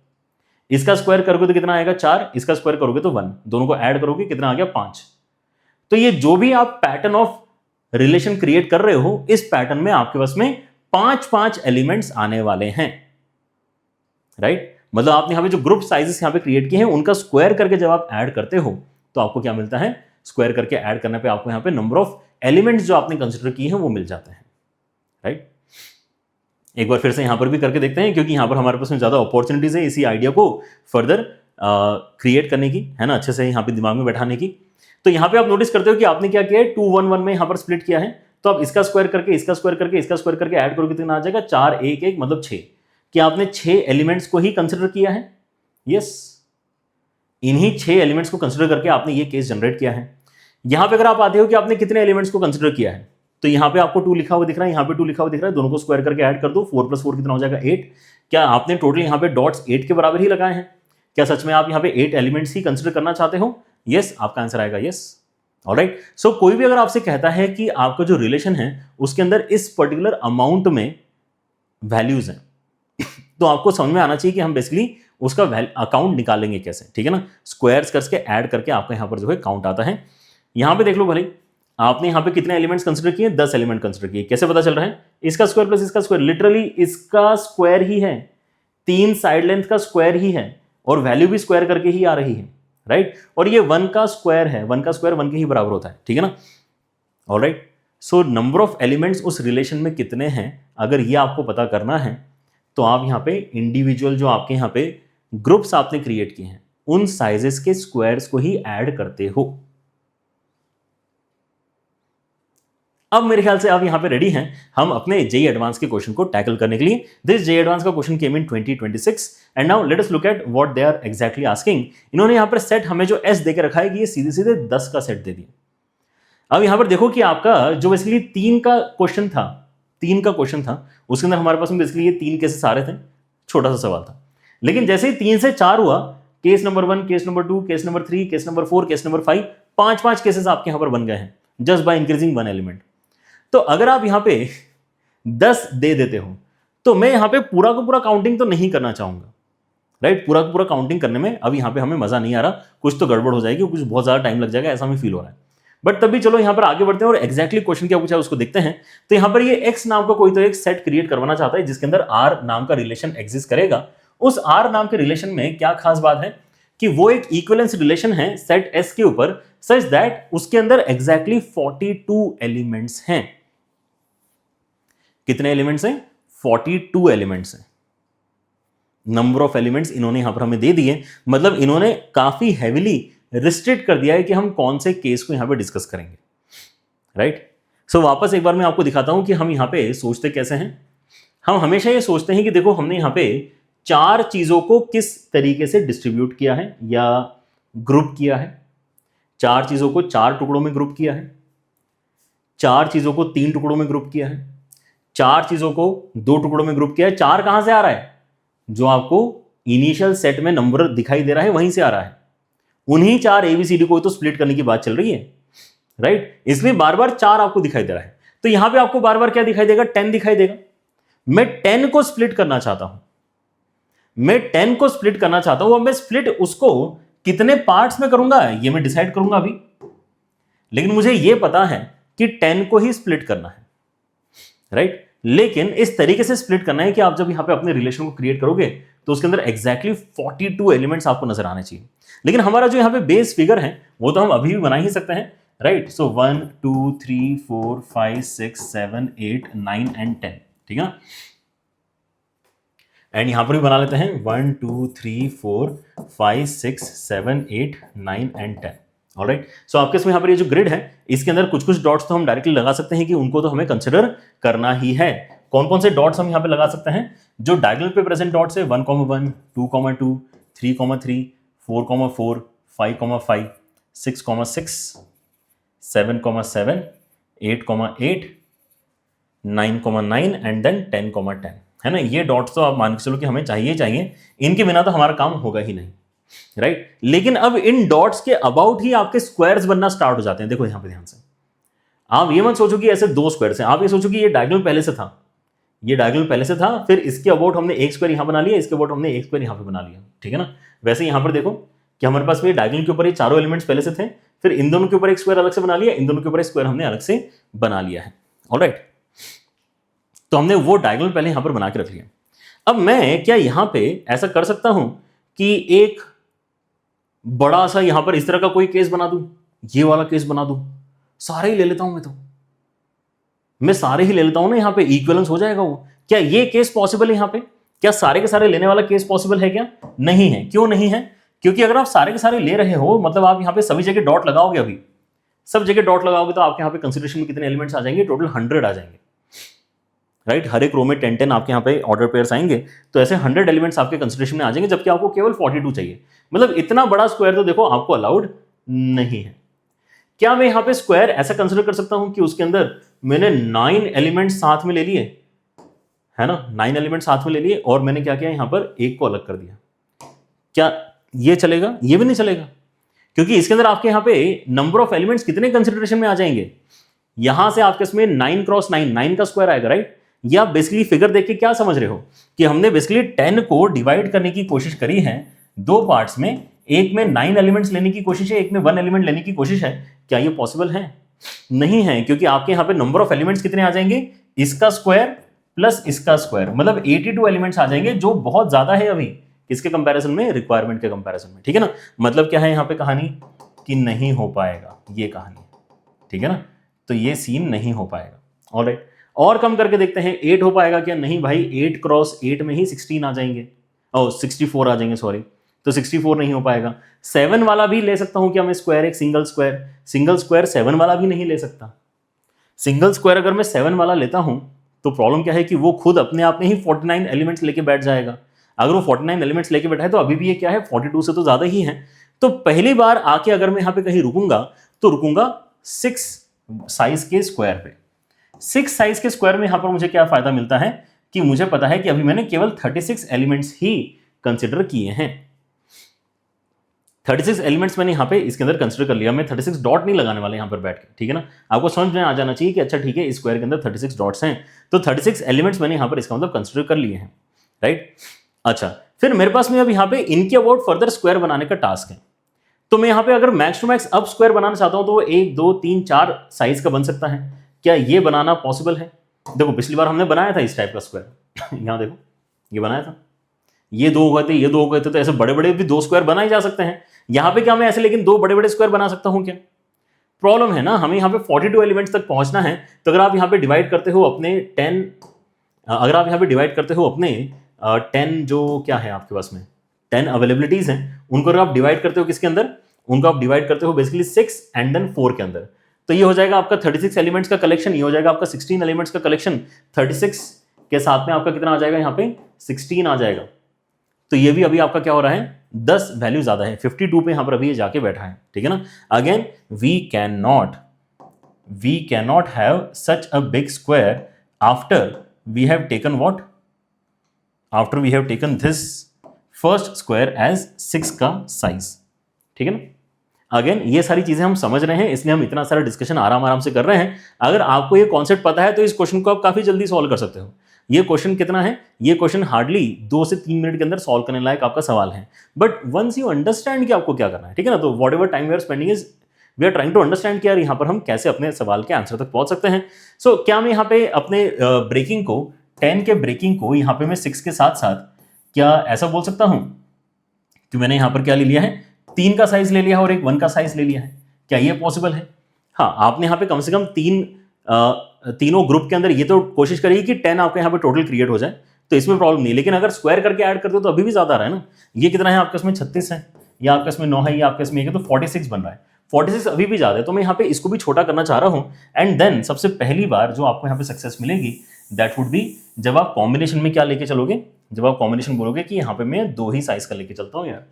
इसका स्क्वायर करोगे तो कितना आएगा? 4, इसका स्क्वायर करोगे तो 1, दोनों को ऐड करोगे कितना आ गया? 5। तो ये जो भी आप पैटर्न ऑफ रिलेशन क्रिएट कर रहे हो इस पैटर्न में आपके पास में 5 एलिमेंट्स आने वाले हैं, राइट। मतलब आपने यहां पे जो ग्रुप साइजेस यहां पे क्रिएट किए हैं उनका स्क्वायर करके जब आप ऐड करते हो तो आपको क्या मिलता है? स्क्वायर करके ऐड करने पे आपको यहां पे नंबर ऑफ एलिमेंट्स जो आपने कंसिडर किए हैं वो मिल जाते हैं, राइट। एक बार फिर से यहां पर भी करके देखते हैं क्योंकि यहां पर हमारे पास में ज्यादा अपॉर्चुनिटीज है इसी आइडिया को फर्दर क्रिएट करने की, है ना, अच्छे से यहां पे दिमाग में बैठाने की। तो यहां पे आप नोटिस करते हो कि आपने क्या किया है, 2 1 1 में यहां पर स्प्लिट किया है, तो आप इसका स्क्वायर करके इसका स्क्वायर करके इसका स्क्वायर करके ऐड करोगे कितना आ जाएगा 4 1 1 मतलब 6। क्या आपने 6 एलिमेंट्स को ही कंसिडर किया है? यस, इन्हीं 6 एलिमेंट्स को कंसिडर करके आपने ये केस जनरेट किया है। यहां पे अगर आप आते हो कि आपने कितने एलिमेंट्स को कंसिडर किया है, तो यहां पे आपको 2 लिखा हुआ दिख रहा है, यहां पे 2 लिखा हुआ दिख रहा है, दोनों को स्क्वायर करके ऐड कर दो, 4 + 4 कितना हो जाएगा 8। क्या आपने टोटल यहां पे डॉट्स 8 के बराबर ही लगाए हैं? क्या सच में आप यहां पे 8 एलिमेंट्स ही कंसिडर करना चाहते हो? यस, आपका आंसर आएगा यस। ऑलराइट, सो कोई भी अगर आपसे कहता है कि आपका जो रिलेशन है उसके अंदर इस पर्टिकुलर अमाउंट में वैल्यूज हैं, तो आपको समझ में आना चाहिए कि हम बेसिकली उसका अकाउंट निकालेंगे कैसे, ठीक है ना। स्क्वायर्स करके ऐड करके आपका यहां पर जो है काउंट आता है। यहां पे देख लो भले आपने यहां पे कितने एलिमेंट्स कंसिडर किए, 10 एलिमेंट कंसिडर किए। कैसे पता चल रहा है? इसका स्क्वायर प्लस इसका स्क्वायर, लिटरली इसका स्क्वायर ही है, 3 साइड लेंथ का स्क्वायर ही है और वैल्यू भी स्क्वायर करके ही आ रही है, राइट। और ये 1 का स्क्वायर है, 1 का स्क्वायर 1 के ही बराबर होता है, ठीक है ना। Alright, so number of elements उस रिलेशन में कितने हैं, अगर ये आपको पता करना है तो आप यहां पे इंडिविजुअल जो आपके यहां पे ग्रुप्स आपने क्रिएट किए हैं उन साइजेस के स्क्वायर्स को ही ऐड करते हो। अब मेरे ख्याल से आप यहां पे रेडी हैं हम अपने जेईई एडवांस के क्वेश्चन को टैकल करने के लिए। दिस जेईई एडवांस का question came in 2026 and now let us look at what they are exactly asking. इन्होंने यहां पर सेट हमें जो एस देके रखा है कि ये सीधे सीधे 10 का सेट दे दिया। अब यहां पर देखो कि आपका जो बेसिकली 3 का क्वेश्चन था उसके अंदर हमारे पास में बेसिकली ये 3 केसेस आ रहे थे, छोटा सा सवाल था। लेकिन जैसे ही 3 से 4 हुआ, case number 1, case number 2, case number 3, case number 4, case number 5, 5 cases आपके यहां पर बन गए हैं जस्ट बाय इंक्रीजिंग 1 एलिमेंट। तो अगर आप यहां पे 10 दे देते हो तो मैं यहां पे पूरा का पूरा काउंटिंग तो नहीं करना चाहूंगा, राइट। पूरा का पूरा काउंटिंग करने में अब यहां पे हमें मजा नहीं आ रहा, कुछ तो गड़बड़ हो जाएगी, कुछ बहुत ज्यादा टाइम लग जाएगा, ऐसा हमें फील हो रहा है। बट तभी चलो यहां पर आगे बढ़ते हैं और एग्जैक्टली क्वेश्चन क्या पूछा है उसको देखते हैं। तो यहां पर ये एक्स नाम का कोई तो एक सेट क्रिएट करवाना चाहता है जिसके अंदर आर नाम का रिलेशन एग्जिस्ट करेगा। उस आर नाम के रिलेशन में क्या खास बात है कि वो एक इक्विवेलेंस रिलेशन है सेट एस के ऊपर, सच दैट उसके अंदर एग्जैक्टली 42 एलिमेंट्स हैं। कितने एलिमेंट्स हैं? 42 एलिमेंट्स हैं। नंबर ऑफ एलिमेंट्स इन्होंने यहां पर हमें दे दिए, मतलब इन्होंने काफी हैविली रिस्ट्रिक्ट कर दिया है कि हम कौन से केस को यहां पे डिस्कस करेंगे, राइट। सो वापस एक बार मैं आपको दिखाता हूं कि हम यहां पे सोचते कैसे हैं। हम हमेशा ये सोचते हैं कि देखो हमने यहां पे 4 चीजों को किस तरीके से डिस्ट्रीब्यूट किया है या ग्रुप किया है। 4 चीजों को 4 टुकड़ों में ग्रुप किया है, 4 चीजों को 3 टुकड़ों में ग्रुप किया है, 4 चीजों को 2 टुकड़ों में ग्रुप किया है। 4 कहां से आ रहा है? जो आपको इनिशियल सेट में नंबर दिखाई दे रहा है वहीं से आ रहा है। उन्हीं 4 एबीसीडी को तो स्प्लिट करने की बात चल रही है, राइट। इसलिए बार बार 4 आपको दिखाई दे रहा है। तो यहां पे आपको बार बार क्या दिखाई देगा? 10 दिखाई देगा। मैं 10 को स्प्लिट करना चाहता हूं, अब मैं स्प्लिट उसको कितने पार्ट्स में करूंगा ये मैं डिसाइड करूंगा अभी, लेकिन मुझे यह पता है कि 10 को ही स्प्लिट करना है, राइट। लेकिन इस तरीके से स्प्लिट करना है कि आप जब यहां पे अपने रिलेशन को क्रिएट करोगे तो उसके अंदर एग्जैक्टली 42 एलिमेंट्स आपको नजर आने चाहिए। लेकिन हमारा जो यहां पे बेस फिगर है वो तो हम अभी भी बना ही सकते हैं, राइट। सो 1 2 3 4 5 6 7 8 9 एंड 10, ठीक है। एंड यहां पर भी बना लेते हैं 1 2 3 4 5 6 7 8 9 एंड 10। ऑलराइट, सो आपके इसमें यहां पर ये जो ग्रिड है इसके अंदर कुछ कुछ डॉट्स तो हम डायरेक्टली लगा सकते हैं कि उनको तो हमें कंसिडर करना ही है। कौन कौन से डॉट्स हम यहां पे लगा सकते हैं? जो डायगोनल पे प्रेजेंट डॉट्स है 1,1 2,2 3,3 4,4 5,5 6,6 7,7 8,8 9,9 एंड देन 10,10, है ना। ये डॉट्स तो आप मान के चलो कि हमें चाहिए, इनके बिना तो हमारा काम होगा ही नहीं, राइट। लेकिन अब इन डॉट्स के अबाउट ही आपके स्क्वायर्स बनना स्टार्ट हो जाते हैं। देखो यहां पे ध्यान से, आप ये मत सोचो कि ऐसे 2 स्क्वायर्स हैं, आप ये सोचो कि ये डायगोनल पहले से था, फिर इसके अबाउट हमने एक स्क्वायर यहां बना लिया, इसके अबाउट हमने एक स्क्वायर यहां पे बना लिया, ठीक है ना। वैसे यहां पर देखो कि हमारे पास में डायगोनल के ऊपर ये चारों एलिमेंट्स पहले से थे, फिर इन दोनों के ऊपर एक स्क्वायर अलग से बना लिया, इन दोनों के ऊपर एक स्क्वायर हमने अलग से बना लिया है। ऑलराइट, तो हमने वो डायगोनल पहले यहां पर बना के रख लिया। अब मैं क्या यहां पे ऐसा कर सकता हूं कि एक बड़ा सा यहां पर इस तरह का कोई केस बना दूं, ये वाला केस बना दूं, सारे ही ले लेता हूं मैं सारे ही ले लेता हूं ना, यहां पे इक्विवेलेंस हो जाएगा वो। क्या ये केस पॉसिबल है यहां पे? क्या सारे के सारे लेने वाला केस पॉसिबल है? क्या नहीं है। क्यों नहीं है? क्योंकि अगर आप सारे के सारे ले रहे हो मतलब आप यहां पे सभी जगह डॉट लगाओगे, अभी सब जगह डॉट लगाओगे तो आपके यहाँ पे कंसिडरेशन में कितने एलिमेंट्स आ जाएंगे, टोटल 100 आ जाएंगे, राइट। हर एक रो में 10-10 आपके यहाँ पे ऑर्डर पेयर्स आएंगे, तो ऐसे 100 एलिमेंट्स आपके कंसिडरेशन में आ जाएंगे, जबकि आपको केवल 42 चाहिए। मतलब इतना बड़ा स्क्वायर तो देखो आपको अलाउड नहीं है। क्या मैं यहाँ पे स्क्वायर ऐसा कंसिडर कर सकता हूं कि उसके अंदर मैंने 9 एलिमेंट्स साथ में ले लिए, है ना, 9 एलिमेंट्स साथ में ले लिए और मैंने क्या किया यहाँ पर एक को अलग कर दिया, क्या ये चलेगा? ये भी नहीं चलेगा, क्योंकि इसके अंदर आपके यहाँ पे नंबर ऑफ एलिमेंट्स कितने कंसिडरेशन में आ जाएंगे, यहां से आपके इसमें 9 क्रॉस 9 का स्क्वायर आएगा, राइट। ये आप बेसिकली फिगर देख के क्या समझ रहे हो कि हमने बेसिकली 10 को डिवाइड करने की कोशिश करी है दो पार्ट्स में, एक में 9 एलिमेंट्स लेने की कोशिश है, एक में 1 एलिमेंट लेने की कोशिश है। क्या ये पॉसिबल है? नहीं है, क्योंकि आपके यहां पे नंबर ऑफ एलिमेंट्स कितने आ जाएंगे, इसका स्क्वायर प्लस इसका स्क्वायर, मतलब 82 एलिमेंट्स आ जाएंगे, जो बहुत ज्यादा है अभी किसके कंपैरिजन में, रिक्वायरमेंट के कंपैरिजन में, ठीक है ना। मतलब क्या है यहाँ पे कहानी कि नहीं हो पाएगा ये कहानी, ठीक है ना, तो ये सीन नहीं हो पाएगा। ऑलराइट, और कम करके देखते हैं 8 हो पाएगा क्या? नहीं भाई, 8 क्रॉस 8 में ही 16 आ जाएंगे, 64 आ जाएंगे, सॉरी, तो 64 नहीं हो पाएगा। 7 वाला भी ले सकता हूं क्या मैं स्क्वायर, एक सिंगल स्क्वायर 7 वाला भी नहीं ले सकता। सिंगल स्क्वायर अगर मैं 7 वाला लेता हूं तो प्रॉब्लम क्या है कि वो खुद अपने आप में ही 49 एलिमेंट्स लेके बैठ जाएगा। अगर वो 49 एलिमेंट्स लेके बैठा है तो अभी भी ये क्या है, 42 से तो ज्यादा ही है। तो पहली बार आके अगर मैं यहां पे कहीं रुकूंगा तो रुकूंगा 6 साइज के स्क्वायर पे। 6 साइज के स्क्वायर में यहां पर मुझे क्या फायदा मिलता है कि मुझे पता है कि अभी मैंने केवल 36 एलिमेंट्स ही कंसिडर किए हैं। 36 एलिमेंट्स मैंने यहां पे इसके अंदर कंसिडर कर लिया, मैं 36 डॉट नहीं लगाने वाला यहां पर बैठ के, ठीक है ना। आपको समझ में आ जाना चाहिए कि अच्छा ठीक है, इस स्क्वायर के अंदर 36 डॉट्स हैं, तो 36 एलिमेंट्स मैंने यहां पर इसका मतलब कंसिडर कर लिए हैं, राइट। अच्छा, फिर मेरे पास में अब यहां पे इनके अबाउट फर्दर स्क्वायर बनाने का टास्क है। तो मैं यहां पे अगर मैक्स टू मैक्स अब स्क्वायर बनाना चाहता हूं तो वो 1 2 3 4 साइज का बन सकता है। क्या ये बनाना पॉसिबल है? देखो पिछली बार हमने बनाया था इस टाइप का स्क्वायर यहां देखो ये बनाया था, ये 2 हो गए थे, ये 2 हो गए थे, तो ऐसे बड़े बड़े भी 2 स्क्वायर बनाए जा सकते हैं। यहां पे क्या मैं ऐसे लेकिन 2 बड़े बड़े स्क्वायर बना सकता हूं क्या? प्रॉब्लम है ना, हमें यहां पे 42 एलिमेंट्स तक पहुंचना है। तो अगर आप यहां पे डिवाइड करते हो अपने 10, अगर आप यहां पे डिवाइड करते हो अपने 10 जो क्या है आपके पास में 10 अवेलेबिलिटीज हैं, उनको अगर आप डिवाइड करते हो किसके अंदर, उनको आप डिवाइड करते हो बेसिकली 6 एंड देन 4 के अंदर, तो ये हो जाएगा आपका 36 एलिमेंट्स का कलेक्शन, ये हो जाएगा आपका 16 एलिमेंट्स का कलेक्शन। 36 के साथ में आपका कितना आ जाएगा, यहाँ पे 16 आ जाएगा। तो ये भी अभी आपका क्या हो रहा है, 10 वैल्यू ज्यादा है, 52 पे यहां पर अभी ये जाके बैठा है, ठीक है ना। Again we can not have such a big square after we have taken what, after we have taken this first square as 6 का साइज, ठीक है ना। अगेन ये सारी चीजें हम समझ रहे हैं, इसलिए हम इतना सारा डिस्कशन आराम से कर रहे हैं। अगर आपको ये कॉन्सेप्ट पता है तो इस क्वेश्चन को आप काफी जल्दी सॉल्व कर सकते हो। ये क्वेश्चन कितना है, ये क्वेश्चन हार्डली 2 से 3 मिनट के अंदर सॉल्व करने लायक आपका सवाल है, बट वंस यू अंडरस्टैंड कि आपको क्या करना है, ठीक है ना, तो whatever time we are spending is we are trying to understand कि यार यहाँ पर हम कैसे अपने सवाल के आंसर तक पहुंच सकते हैं। सो क्या मैं यहाँ पे अपने ब्रेकिंग को 10 के ब्रेकिंग को यहाँ पे मैं 6 के साथ साथ क्या ऐसा बोल सकता हूं कि मैंने यहाँ पर क्या ले लिया है, 3 का साइज ले लिया है और एक 1 का साइज ले लिया है। क्या ये पॉसिबल है? हाँ, आपने यहाँ पे कम से कम तीनों ग्रुप के अंदर ये तो कोशिश करिए कि 10 आपके यहाँ पे टोटल क्रिएट हो जाए, तो इसमें प्रॉब्लम नहीं। लेकिन अगर स्क्वायर करके ऐड करते हो तो अभी भी ज्यादा आ रहा है ना। ये कितना है आपके इसमें 36 है, या आपके इसमें 9 है, या आपके इसमें 1 है, तो 46 बन रहा है। 46 अभी भी ज्यादा है, तो मैं यहाँ पे इसको भी छोटा करना चाह रहा हूँ। एंड देन सबसे पहली बार जो आपको यहाँ पे सक्सेस मिलेगी दैट वुड बी जब आप कॉम्बिनेशन में क्या लेके चलोगे, जब आप कॉम्बिनेशन बोलोगे कि यहाँ पे मैं 2 ही साइज का लेके चलता हूँ यार,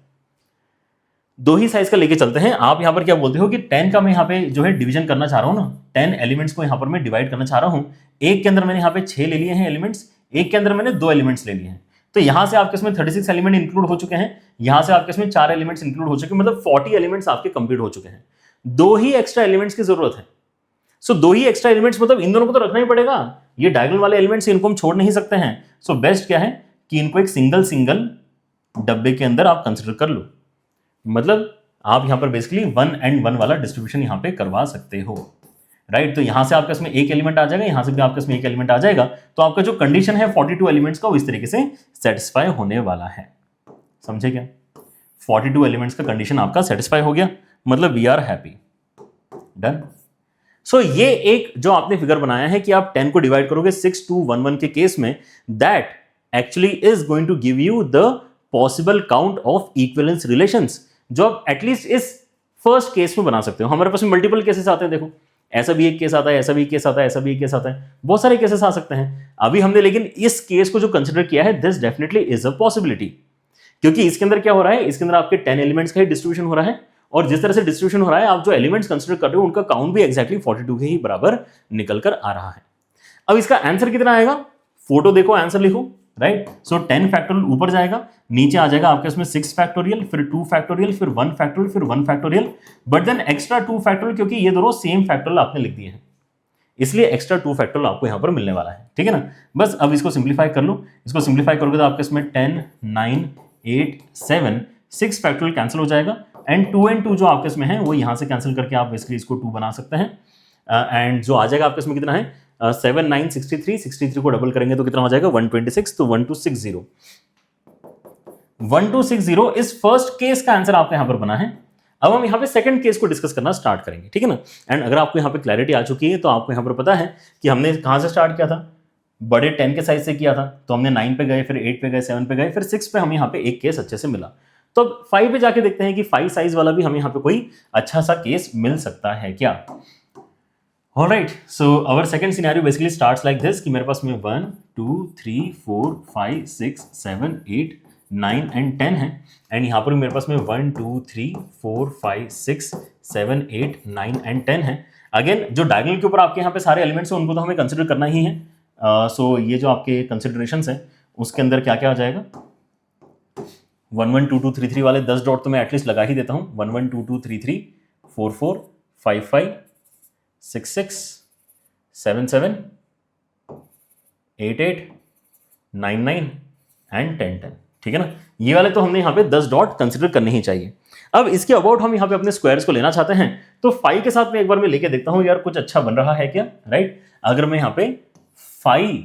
2 ही साइज का लेके चलते हैं। आप यहाँ पर क्या बोलते हो कि 10 का मैं यहाँ पे जो है डिवीजन करना चाह रहा हूँ ना, 10 एलिमेंट्स को यहाँ पर मैं डिवाइड करना चाह रहा हूँ। एक के अंदर मैंने यहाँ पे 6 ले लिए हैं एलिमेंट्स, एक के अंदर मैंने 2 एलिमेंट्स ले लिए हैं, तो यहाँ से आपके इसमें 36 एलिमेंट इंक्लूड हो चुके हैं, यहाँ से आपके इसमें 4 एलिमेंट्स इंक्लूड हो चुके हैं, मतलब 40 एलिमेंट्स आपके कंप्लीट हो चुके हैं। 2 ही एक्स्ट्रा एलिमेंट्स की जरूरत है। सो 2 ही एक्स्ट्रा एलिमेंट्स, मतलब इन दोनों को तो रखना ही पड़ेगा, ये डायगोनल वाले एलिमेंट्स इनको हम छोड़ नहीं सकते हैं। सो बेस्ट क्या है कि इनको एक सिंगल डब्बे के अंदर आप कंसिडर कर लो, मतलब आप यहां पर बेसिकली 1 and 1 वाला डिस्ट्रीब्यूशन यहां पे करवा सकते हो, राइट। तो यहां से आपके इसमें एक एलिमेंट आ जाएगा, यहां से भी आपके इसमें एक एलिमेंट आ जाएगा, तो आपका जो कंडीशन है 42 एलिमेंट्स का वो इस तरीके से सेटिस्फाई होने वाला है। समझे क्या? 42 एलिमेंट्स का कंडीशन आपका सेटिस्फाई हो गया, मतलब वी आर हैप्पी, डन। सो ये एक जो आपने फिगर बनाया है कि आप 10 को डिवाइड करोगे 6 to 1 1 के केस में, that actually is going to give you the possible count of equivalence relations, जो आप एटलीस्ट इस फर्स्ट केस में बना सकते हो। हमारे पास में मल्टीपल केसेस आते हैं, देखो ऐसा भी एक केस आता है, ऐसा भी एक केस आता है, ऐसा भी एक केस आता है, बहुत सारे केसेस आ सकते हैं। अभी हमने लेकिन इस केस को जो कंसिडर किया है, this definitely is a possibility, क्योंकि इसके अंदर क्या हो रहा है, इसके अंदर आपके 10 एलिमेंट्स का ही डिस्ट्रीब्यूशन हो रहा है, और जिस तरह से डिस्ट्रीब्यूशन हो रहा है, आप जो एलिमेंट्स कंसिडर कर रहे हो उनका काउंट भी एक्जैक्टली 42 के ही बराबर निकल कर आ रहा है। अब इसका आंसर कितना आएगा, फोटो देखो, आंसर लिखो, राइट। सो 10 फैक्टोरियल ऊपर जाएगा, नीचे आ जाएगा आपके इसमें 6 फैक्टोरियल, फिर 2 फैक्टोरियल, फिर 1 फैक्टोरियल, फिर 1 factorial, but then extra 2 factorial, क्योंकि ये दोनों सेम फैक्टोरियल आपने लिख दिए हैं, इसलिए एक्स्ट्रा 2 फैक्टोरियल आपको यहां पर मिलने वाला है, ठीक है ना। बस अब इसको सिंप्लीफाई कर लो, इसको सिंप्लीफाई करोगे तो आपके इसमें 10, 9, 8, 7, 6 फैक्टोरियल कैंसिल हो जाएगा, एंड 2 and 2 जो आपके इसमें है वो यहां से कैंसिल करके आप बेसिकली इसको 2 बना सकते हैं, एंड जो आ जाएगा आपके इसमें कितना है, 7, 9, 63, 63 को डबल करेंगे तो कितना हो जाएगा 126, तो 1260, 1260 इस फर्स्ट केस का आंसर आपका यहां पर बना है। अब हम यहाँ पे सेकंड केस को डिस्कस करना स्टार्ट करेंगे, ठीक है ना। एंड अगर आपको यहाँ पे क्लैरिटी आ चुकी है तो आपको यहाँ पर पता है कि हमने कहाँ से स्टार्ट किया था, बड़े 10 के साइज से किया था, तो हमने 9 पे गए, फिर 8 पे गए, 7 पे गए, फिर 6 पे हमें यहाँ पे एक केस अच्छे से मिला। तो अब 5 पे जाके देखते हैं कि 5 साइज वाला भी हमें यहाँ पे कोई अच्छा सा केस मिल सकता है क्या। Alright, so our second scenario basically starts like this कि मेरे पास में 1, 2, 3, 4, 5, 6, 7, 8, 9 and 10 है, एंड यहाँ पर मेरे पास में 1, 2, 3, 4, 5, 6, 7, 8, 9 and 10 है। अगेन जो डायगोनल के ऊपर आपके यहाँ पे सारे एलिमेंट्स हैं उनको तो हमें कंसिडर करना ही है। सो ये जो आपके कंसिडरेशंस हैं उसके अंदर क्या क्या आ जाएगा, 1, 1, 2, 2, 3, 3 वाले 10 डॉट तो मैं एटलीस्ट लगा ही देता हूँ, 1, 1, 2, 2, 3, 3, 4, 4, 5, 5, 6, 6, 7, 7, 8, 8, 9, 9 एंड 10, 10, ठीक है ना। ये वाले तो हमने यहाँ पे 10 डॉट कंसिडर करने ही चाहिए। अब इसके अबाउट हम यहाँ पे अपने स्क्वायर्स को लेना चाहते हैं, तो 5 के साथ में एक बार मैं लेके देखता हूँ यार कुछ अच्छा बन रहा है क्या, राइट। अगर मैं यहाँ पे 5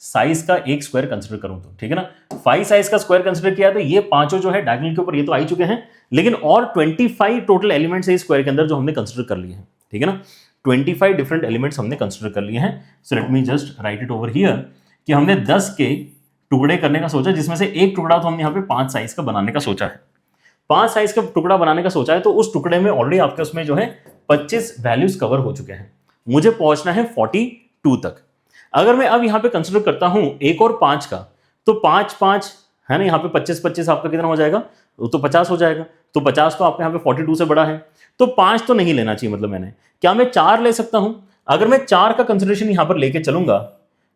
साइज का एक स्क्वायर कंसिडर करूं तो, ठीक है ना, 5 साइज का स्क्वायर कंसिडर किया तो ये पांचों जो है डायगोनल के ऊपर ये तो आ ही चुके हैं, लेकिन और 25 टोटल एलिमेंट्स है इस स्क्वायर के अंदर जो हमने कंसिडर कर लिए हैं, ठीक है ना। 25 डिफरेंट एलिमेंट्स हमने कंसिडर कर लिए हैं। So let me just right it over here कि हमने 10 के टुकड़े करने का सोचा, जिसमें से एक टुकड़ा तो हमने यहाँ पे 5 साइज का बनाने का सोचा है। 5 साइज का टुकड़ा बनाने का सोचा है, तो उस टुकड़े में ऑलरेडी आपके उसमें जो है 25 वैल्यूज कवर हो चुके हैं, मुझे पहुंचना है 42 तक। अगर मैं अब यहाँ पे कंसिडर करता हूं एक और 5 का, तो 5, 5 है ना, यहाँ पे 25, 25 आपका कितना हो जाएगा, तो 50 हो जाएगा, तो 50 तो आपके यहाँ पे 42 से बड़ा है, तो 5 तो नहीं लेना चाहिए, मतलब मैंने क्या मैं 4 ले सकता हूं। अगर मैं 4 का कंसिडरेशन यहाँ पर लेके चलूंगा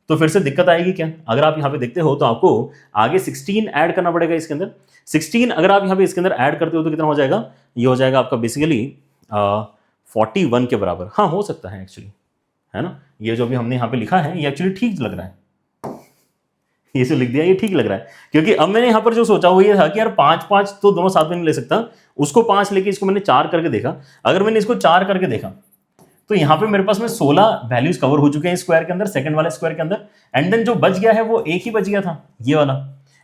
तो फिर से दिक्कत आएगी क्या। अगर आप यहाँ पे देखते हो तो आपको आगे 16 ऐड करना पड़ेगा इसके अंदर। 16 अगर आप यहाँ पे इसके अंदर ऐड करते हो तो कितना हो जाएगा, ये हो जाएगा आपका बेसिकली 41 के बराबर। हाँ, हो सकता है एक्चुअली, है ना। ये जो भी हमने यहाँ पे लिखा है ये एक्चुअली ठीक लग रहा है, ये जो लिख दिया ये ठीक लग रहा है, क्योंकि अब मैंने यहाँ पर जो सोचा वो ये था कि यार 5, 5 तो दोनों साथ में नहीं ले सकता, उसको 5 लेके इसको मैंने 4 करके देखा। अगर मैंने इसको 4 करके देखा तो यहाँ पे मेरे पास में 16 वैल्यूज कवर हो चुके हैं स्क्वायर के अंदर, सेकंड वाले स्क्वायर के अंदर, एंड देन जो बच गया है वो एक ही बच गया था, ये वाला।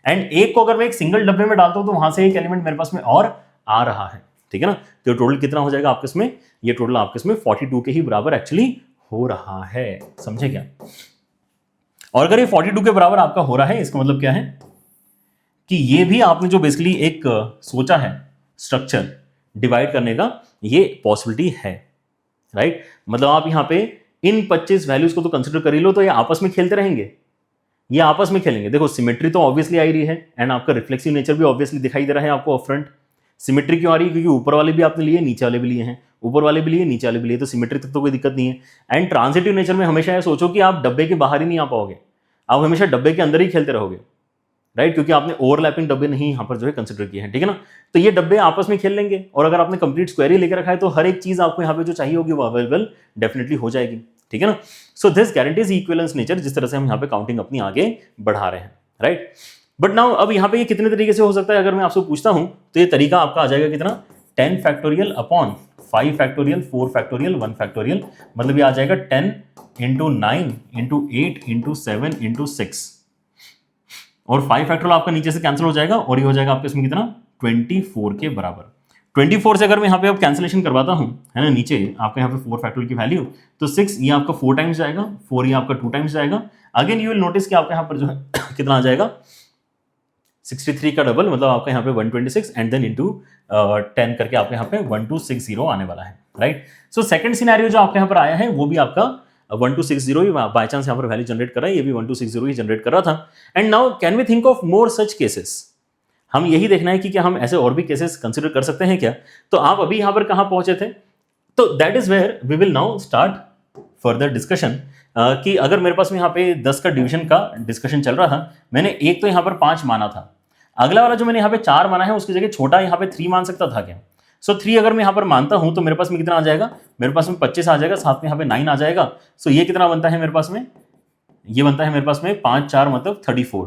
एंड एक को अगर मैं एक सिंगल डब्बे में डालता हूं तो वहां से एक एलिमेंट मेरे पास में और आ रहा है, ठीक है ना। तो टोटल कितना हो जाएगा आपके इसमें, ये टोटल आपके इसमें 42 के ही बराबर एक्चुअली हो रहा है, समझे क्या। और अगर ये 42 के बराबर आपका हो रहा है, इसका मतलब क्या है कि ये भी आपने जो बेसिकली एक सोचा है स्ट्रक्चर डिवाइड करने का, ये पॉसिबिलिटी है, राइट। मतलब आप यहाँ पे इन 25 वैल्यूज को तो कंसिडर कर ही लो, तो ये आपस में खेलते रहेंगे, ये आपस में खेलेंगे। देखो सिमेट्री तो ऑब्वियसली आ रही है, एंड आपका रिफ्लेक्सिव नेचर भी ऑब्वियसली दिखाई दे रहा है आपको अपफ्रंट। सिमेट्री क्यों आ रही है, क्योंकि ऊपर वाले भी आपने लिए, नीचे वाले भी लिए हैं, ऊपर वाले भी लिए, नीचे वाले भी लिए, तो सिमेट्री तक तो कोई दिक्कत नहीं है। एंड ट्रांजिटिव नेचर में हमेशा ये सोचो कि आप डब्बे के बाहर ही नहीं आ पाओगे, आप हमेशा डब्बे के अंदर ही खेलते रहोगे, राइट, क्योंकि आपने ओवरलैपिंग डब्बे नहीं यहाँ पर जो है कंसिडर किए हैं, ठीक है ना। तो ये डब्बे आपस में खेल लेंगे, और अगर आपने कंप्लीट स्क्वायर ही लेकर रखा है तो हर एक चीज आपको यहाँ पे जो चाहिए होगी वो अवेलेबल डेफिनेटली हो जाएगी, ठीक है ना। So this guarantees equivalence nature, जिस तरह से हम यहाँ पे काउंटिंग अपनी आगे बढ़ा रहे हैं, राइट। बट नाउ अब यहाँ पे ये कितने तरीके से हो सकता है, अगर मैं आपसे पूछता हूँ तो ये तरीका आपका आ जाएगा कितना, 10 factorial upon 5 factorial, 4 factorial, 1 factorial, मतलब ये आ जाएगा 10 × 9 × 8 × 7 × 6, और 5 फैक्टोरियल आपका नीचे से कैंसिल हो जाएगा, और ये हो जाएगा आपके इसमें कितना, 24 के बराबर। 24 से अगर मैं यहाँ पे अब कैंसिलेशन करवाता हूँ, है ना, नीचे आपका यहाँ पे 4 फैक्टोरियल की वैल्यू, तो 6 ये आपका 4 टाइम्स जाएगा, 4 ये आपका 2 टाइम्स जाएगा। अगेन यू विल नोटिस कि आपका यहाँ पर जो है कितना आ जाएगा, 63 का डबल मतलब आपका यहाँ पे 126 एंड देन इंटू 10 करके आपके यहाँ पे 1260 आने वाला है, राइट। सो सेकंड सिनेरियो जो आपके यहाँ पर आया है वो भी आपका 1260 ही बाय चांस यहाँ पर वैल्यू जनरेट कर रहा है, ये भी 1260 ही जनरेट कर रहा था। And now can we think of more such cases, हम यही देखना है कि क्या हम ऐसे और भी केसेस कंसिडर कर सकते हैं क्या। तो आप अभी यहाँ पर कहाँ पहुंचे थे, तो that is where we will now start further discussion कि अगर मेरे पास में यहाँ पे 10 का डिवीजन का डिस्कशन चल रहा था, मैंने एक तो यहाँ पर 5 माना था, अगला वाला जो मैंने यहाँ पे 4 माना है उसकी जगह छोटा यहाँ पे 3 मान सकता था क्या। सो 3 अगर मैं यहाँ पर मानता हूं तो मेरे पास में कितना आ जाएगा, मेरे पास में 25 आ जाएगा, साथ में यहाँ पे 9 आ जाएगा। सो ये कितना बनता है मेरे पास में, ये बनता है मेरे पास में 5 4 मतलब 34,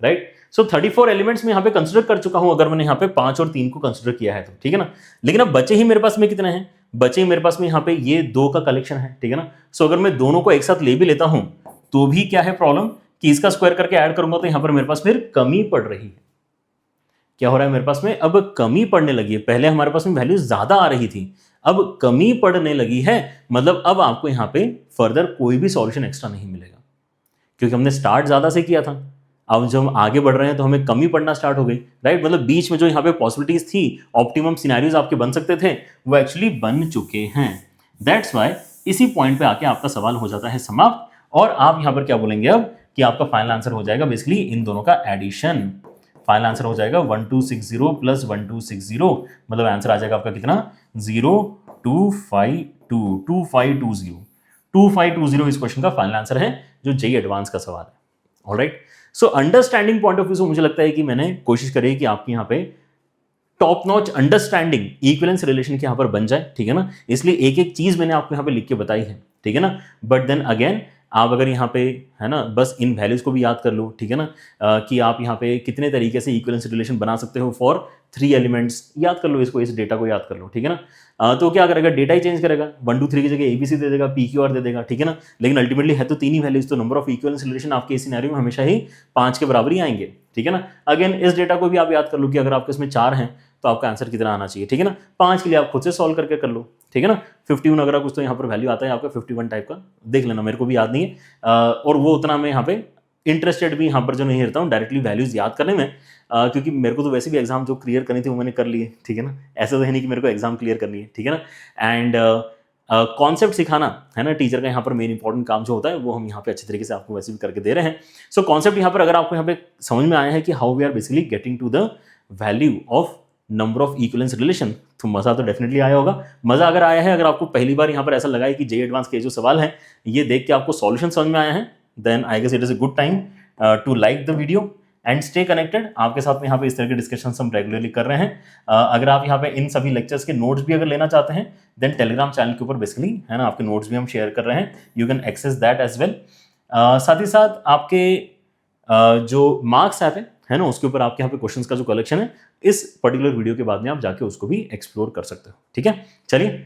राइट। सो 34 एलिमेंट्स में यहाँ पे कंसिडर कर चुका हूं अगर मैंने यहाँ पे 5 और 3 को कंसिडर किया है तो, ठीक है ना। लेकिन अब बचे ही मेरे पास में कितने हैं, बचे ही मेरे पास में यहाँ पे ये 2 का कलेक्शन है, ठीक है ना। सो अगर मैं दोनों को एक साथ ले भी लेता हूं तो भी क्या है प्रॉब्लम कि इसका स्क्वायर करके ऐड करूंगा तो यहाँ पर मेरे पास फिर कमी पड़ रही है। क्या हो रहा है मेरे पास में, अब कमी पड़ने लगी है। पहले हमारे पास में वैल्यू ज्यादा आ रही थी, अब कमी पड़ने लगी है, मतलब अब आपको यहाँ पे फर्दर कोई भी सॉल्यूशन एक्स्ट्रा नहीं मिलेगा क्योंकि हमने स्टार्ट ज्यादा से किया था। अब जब हम आगे बढ़ रहे हैं तो हमें कमी पड़ना स्टार्ट हो गई, राइट। मतलब बीच में जो यहाँ पे पॉसिबिलिटीज थी, ऑप्टिमम सिनेरियोज आपके बन सकते थे, वो एक्चुअली बन चुके हैं। दैट्स वाई इसी पॉइंट पे आके आपका सवाल हो जाता है समाप्त, और आप यहाँ पर क्या बोलेंगे अब कि आपका फाइनल आंसर हो जाएगा बेसिकली इन दोनों का एडिशन। फाइनल आंसर हो जाएगा 1260 प्लस 1260, मतलब आंसर आ जाएगा आपका कितना 2520 इस क्वेश्चन का फाइनल आंसर है जो जेईई एडवांस का सवाल है। Alright, so understanding point of view से मुझे लगता है कि मैंने कोशिश करी है कि आपके यहाँ पे top notch understanding equivalence relation के यहाँ पर बन जाए, ठीक है ना। इसलिए एक एक चीज मैंने आपको यहाँ पे लिख के बताई है, ठीक है ना। बट देन अगेन आप अगर यहाँ पे है ना बस इन वैल्यूज को भी याद कर लो, ठीक है ना, कि आप यहाँ पे कितने तरीके से इक्विवेलेंस रिलेशन बना सकते हो फॉर 3 एलिमेंट्स, याद कर लो इसको, इस डेटा को याद कर लो, ठीक है ना। तो क्या करेगा, डेटा ही चेंज करेगा, 1 2 3 की जगह ABC दे देगा, PQR दे देगा, ठीक है ना। लेकिन अल्टीमेटली है तो 3 ही वैल्यूज, तो नंबर ऑफ इक्विवेलेंस रिलेशन आपके इस सिनेरियो में हमेशा ही 5 के बराबर ही आएंगे, ठीक है ना। अगेन इस डेटा को भी आप याद कर लो कि अगर आपके इसमें 4 हैं तो आपका आंसर कितना आना चाहिए, ठीक है ना। 5 के लिए आप खुद से सॉल्व करके कर लो, ठीक है ना। 51 अगर कुछ तो यहाँ पर वैल्यू आता है आपका 51 टाइप का, देख लेना, मेरे को भी याद नहीं है, और वो उतना मैं यहाँ पे इंटरेस्टेड भी यहाँ पर जो नहीं रहता हूँ डायरेक्टली वैल्यूज याद करने में, क्योंकि मेरे को तो वैसे भी एग्जाम जो क्लियर करनी थी वो मैंने कर लिए, ठीक है ना। ऐसा तो है नहीं कि मेरे को एग्जाम क्लियर करनी है, ठीक है ना। एंड कॉन्सेप्ट सिखाना है ना टीचर का यहाँ पर मेन इंपॉर्टेंट काम जो होता है वो हम यहाँ पे अच्छे तरीके से आपको वैसे भी करके दे रहे हैं। सो कॉन्सेप्ट यहाँ पर अगर आपको यहाँ पे समझ में आया है कि how we are basically getting to the value of number of equivalence relation, तो मजा तो डेफिनेटली आया होगा। मजा अगर आया है, अगर आपको पहली बार यहाँ पर ऐसा लगा है कि जेईई एडवांस के जो सवाल हैं ये देख के आपको सॉल्यूशन समझ में आया है, then I guess it is a good time to like the video and stay connected. आपके साथ में यहाँ पे इस तरह के डिस्कशन हम रेगुलरली कर रहे हैं। अगर आप यहाँ पे इन सभी लेक्चर्स के नोट्स भी अगर लेना चाहते हैं देन टेलीग्राम चैनल के ऊपर बेसिकली है ना आपके नोट्स भी हम शेयर कर रहे हैं, you can access that as well. साथ ही साथ आपके जो मार्क्स आते हैं है ना उसके ऊपर आपके यहाँ पे क्वेश्चंस का जो कलेक्शन है इस पर्टिकुलर वीडियो के बाद में आप जाके उसको भी एक्सप्लोर कर सकते हो, ठीक है। चलिए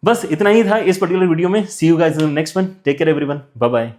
बस इतना ही था इस पर्टिकुलर वीडियो में। See you guys in the next one, take care everyone, bye bye.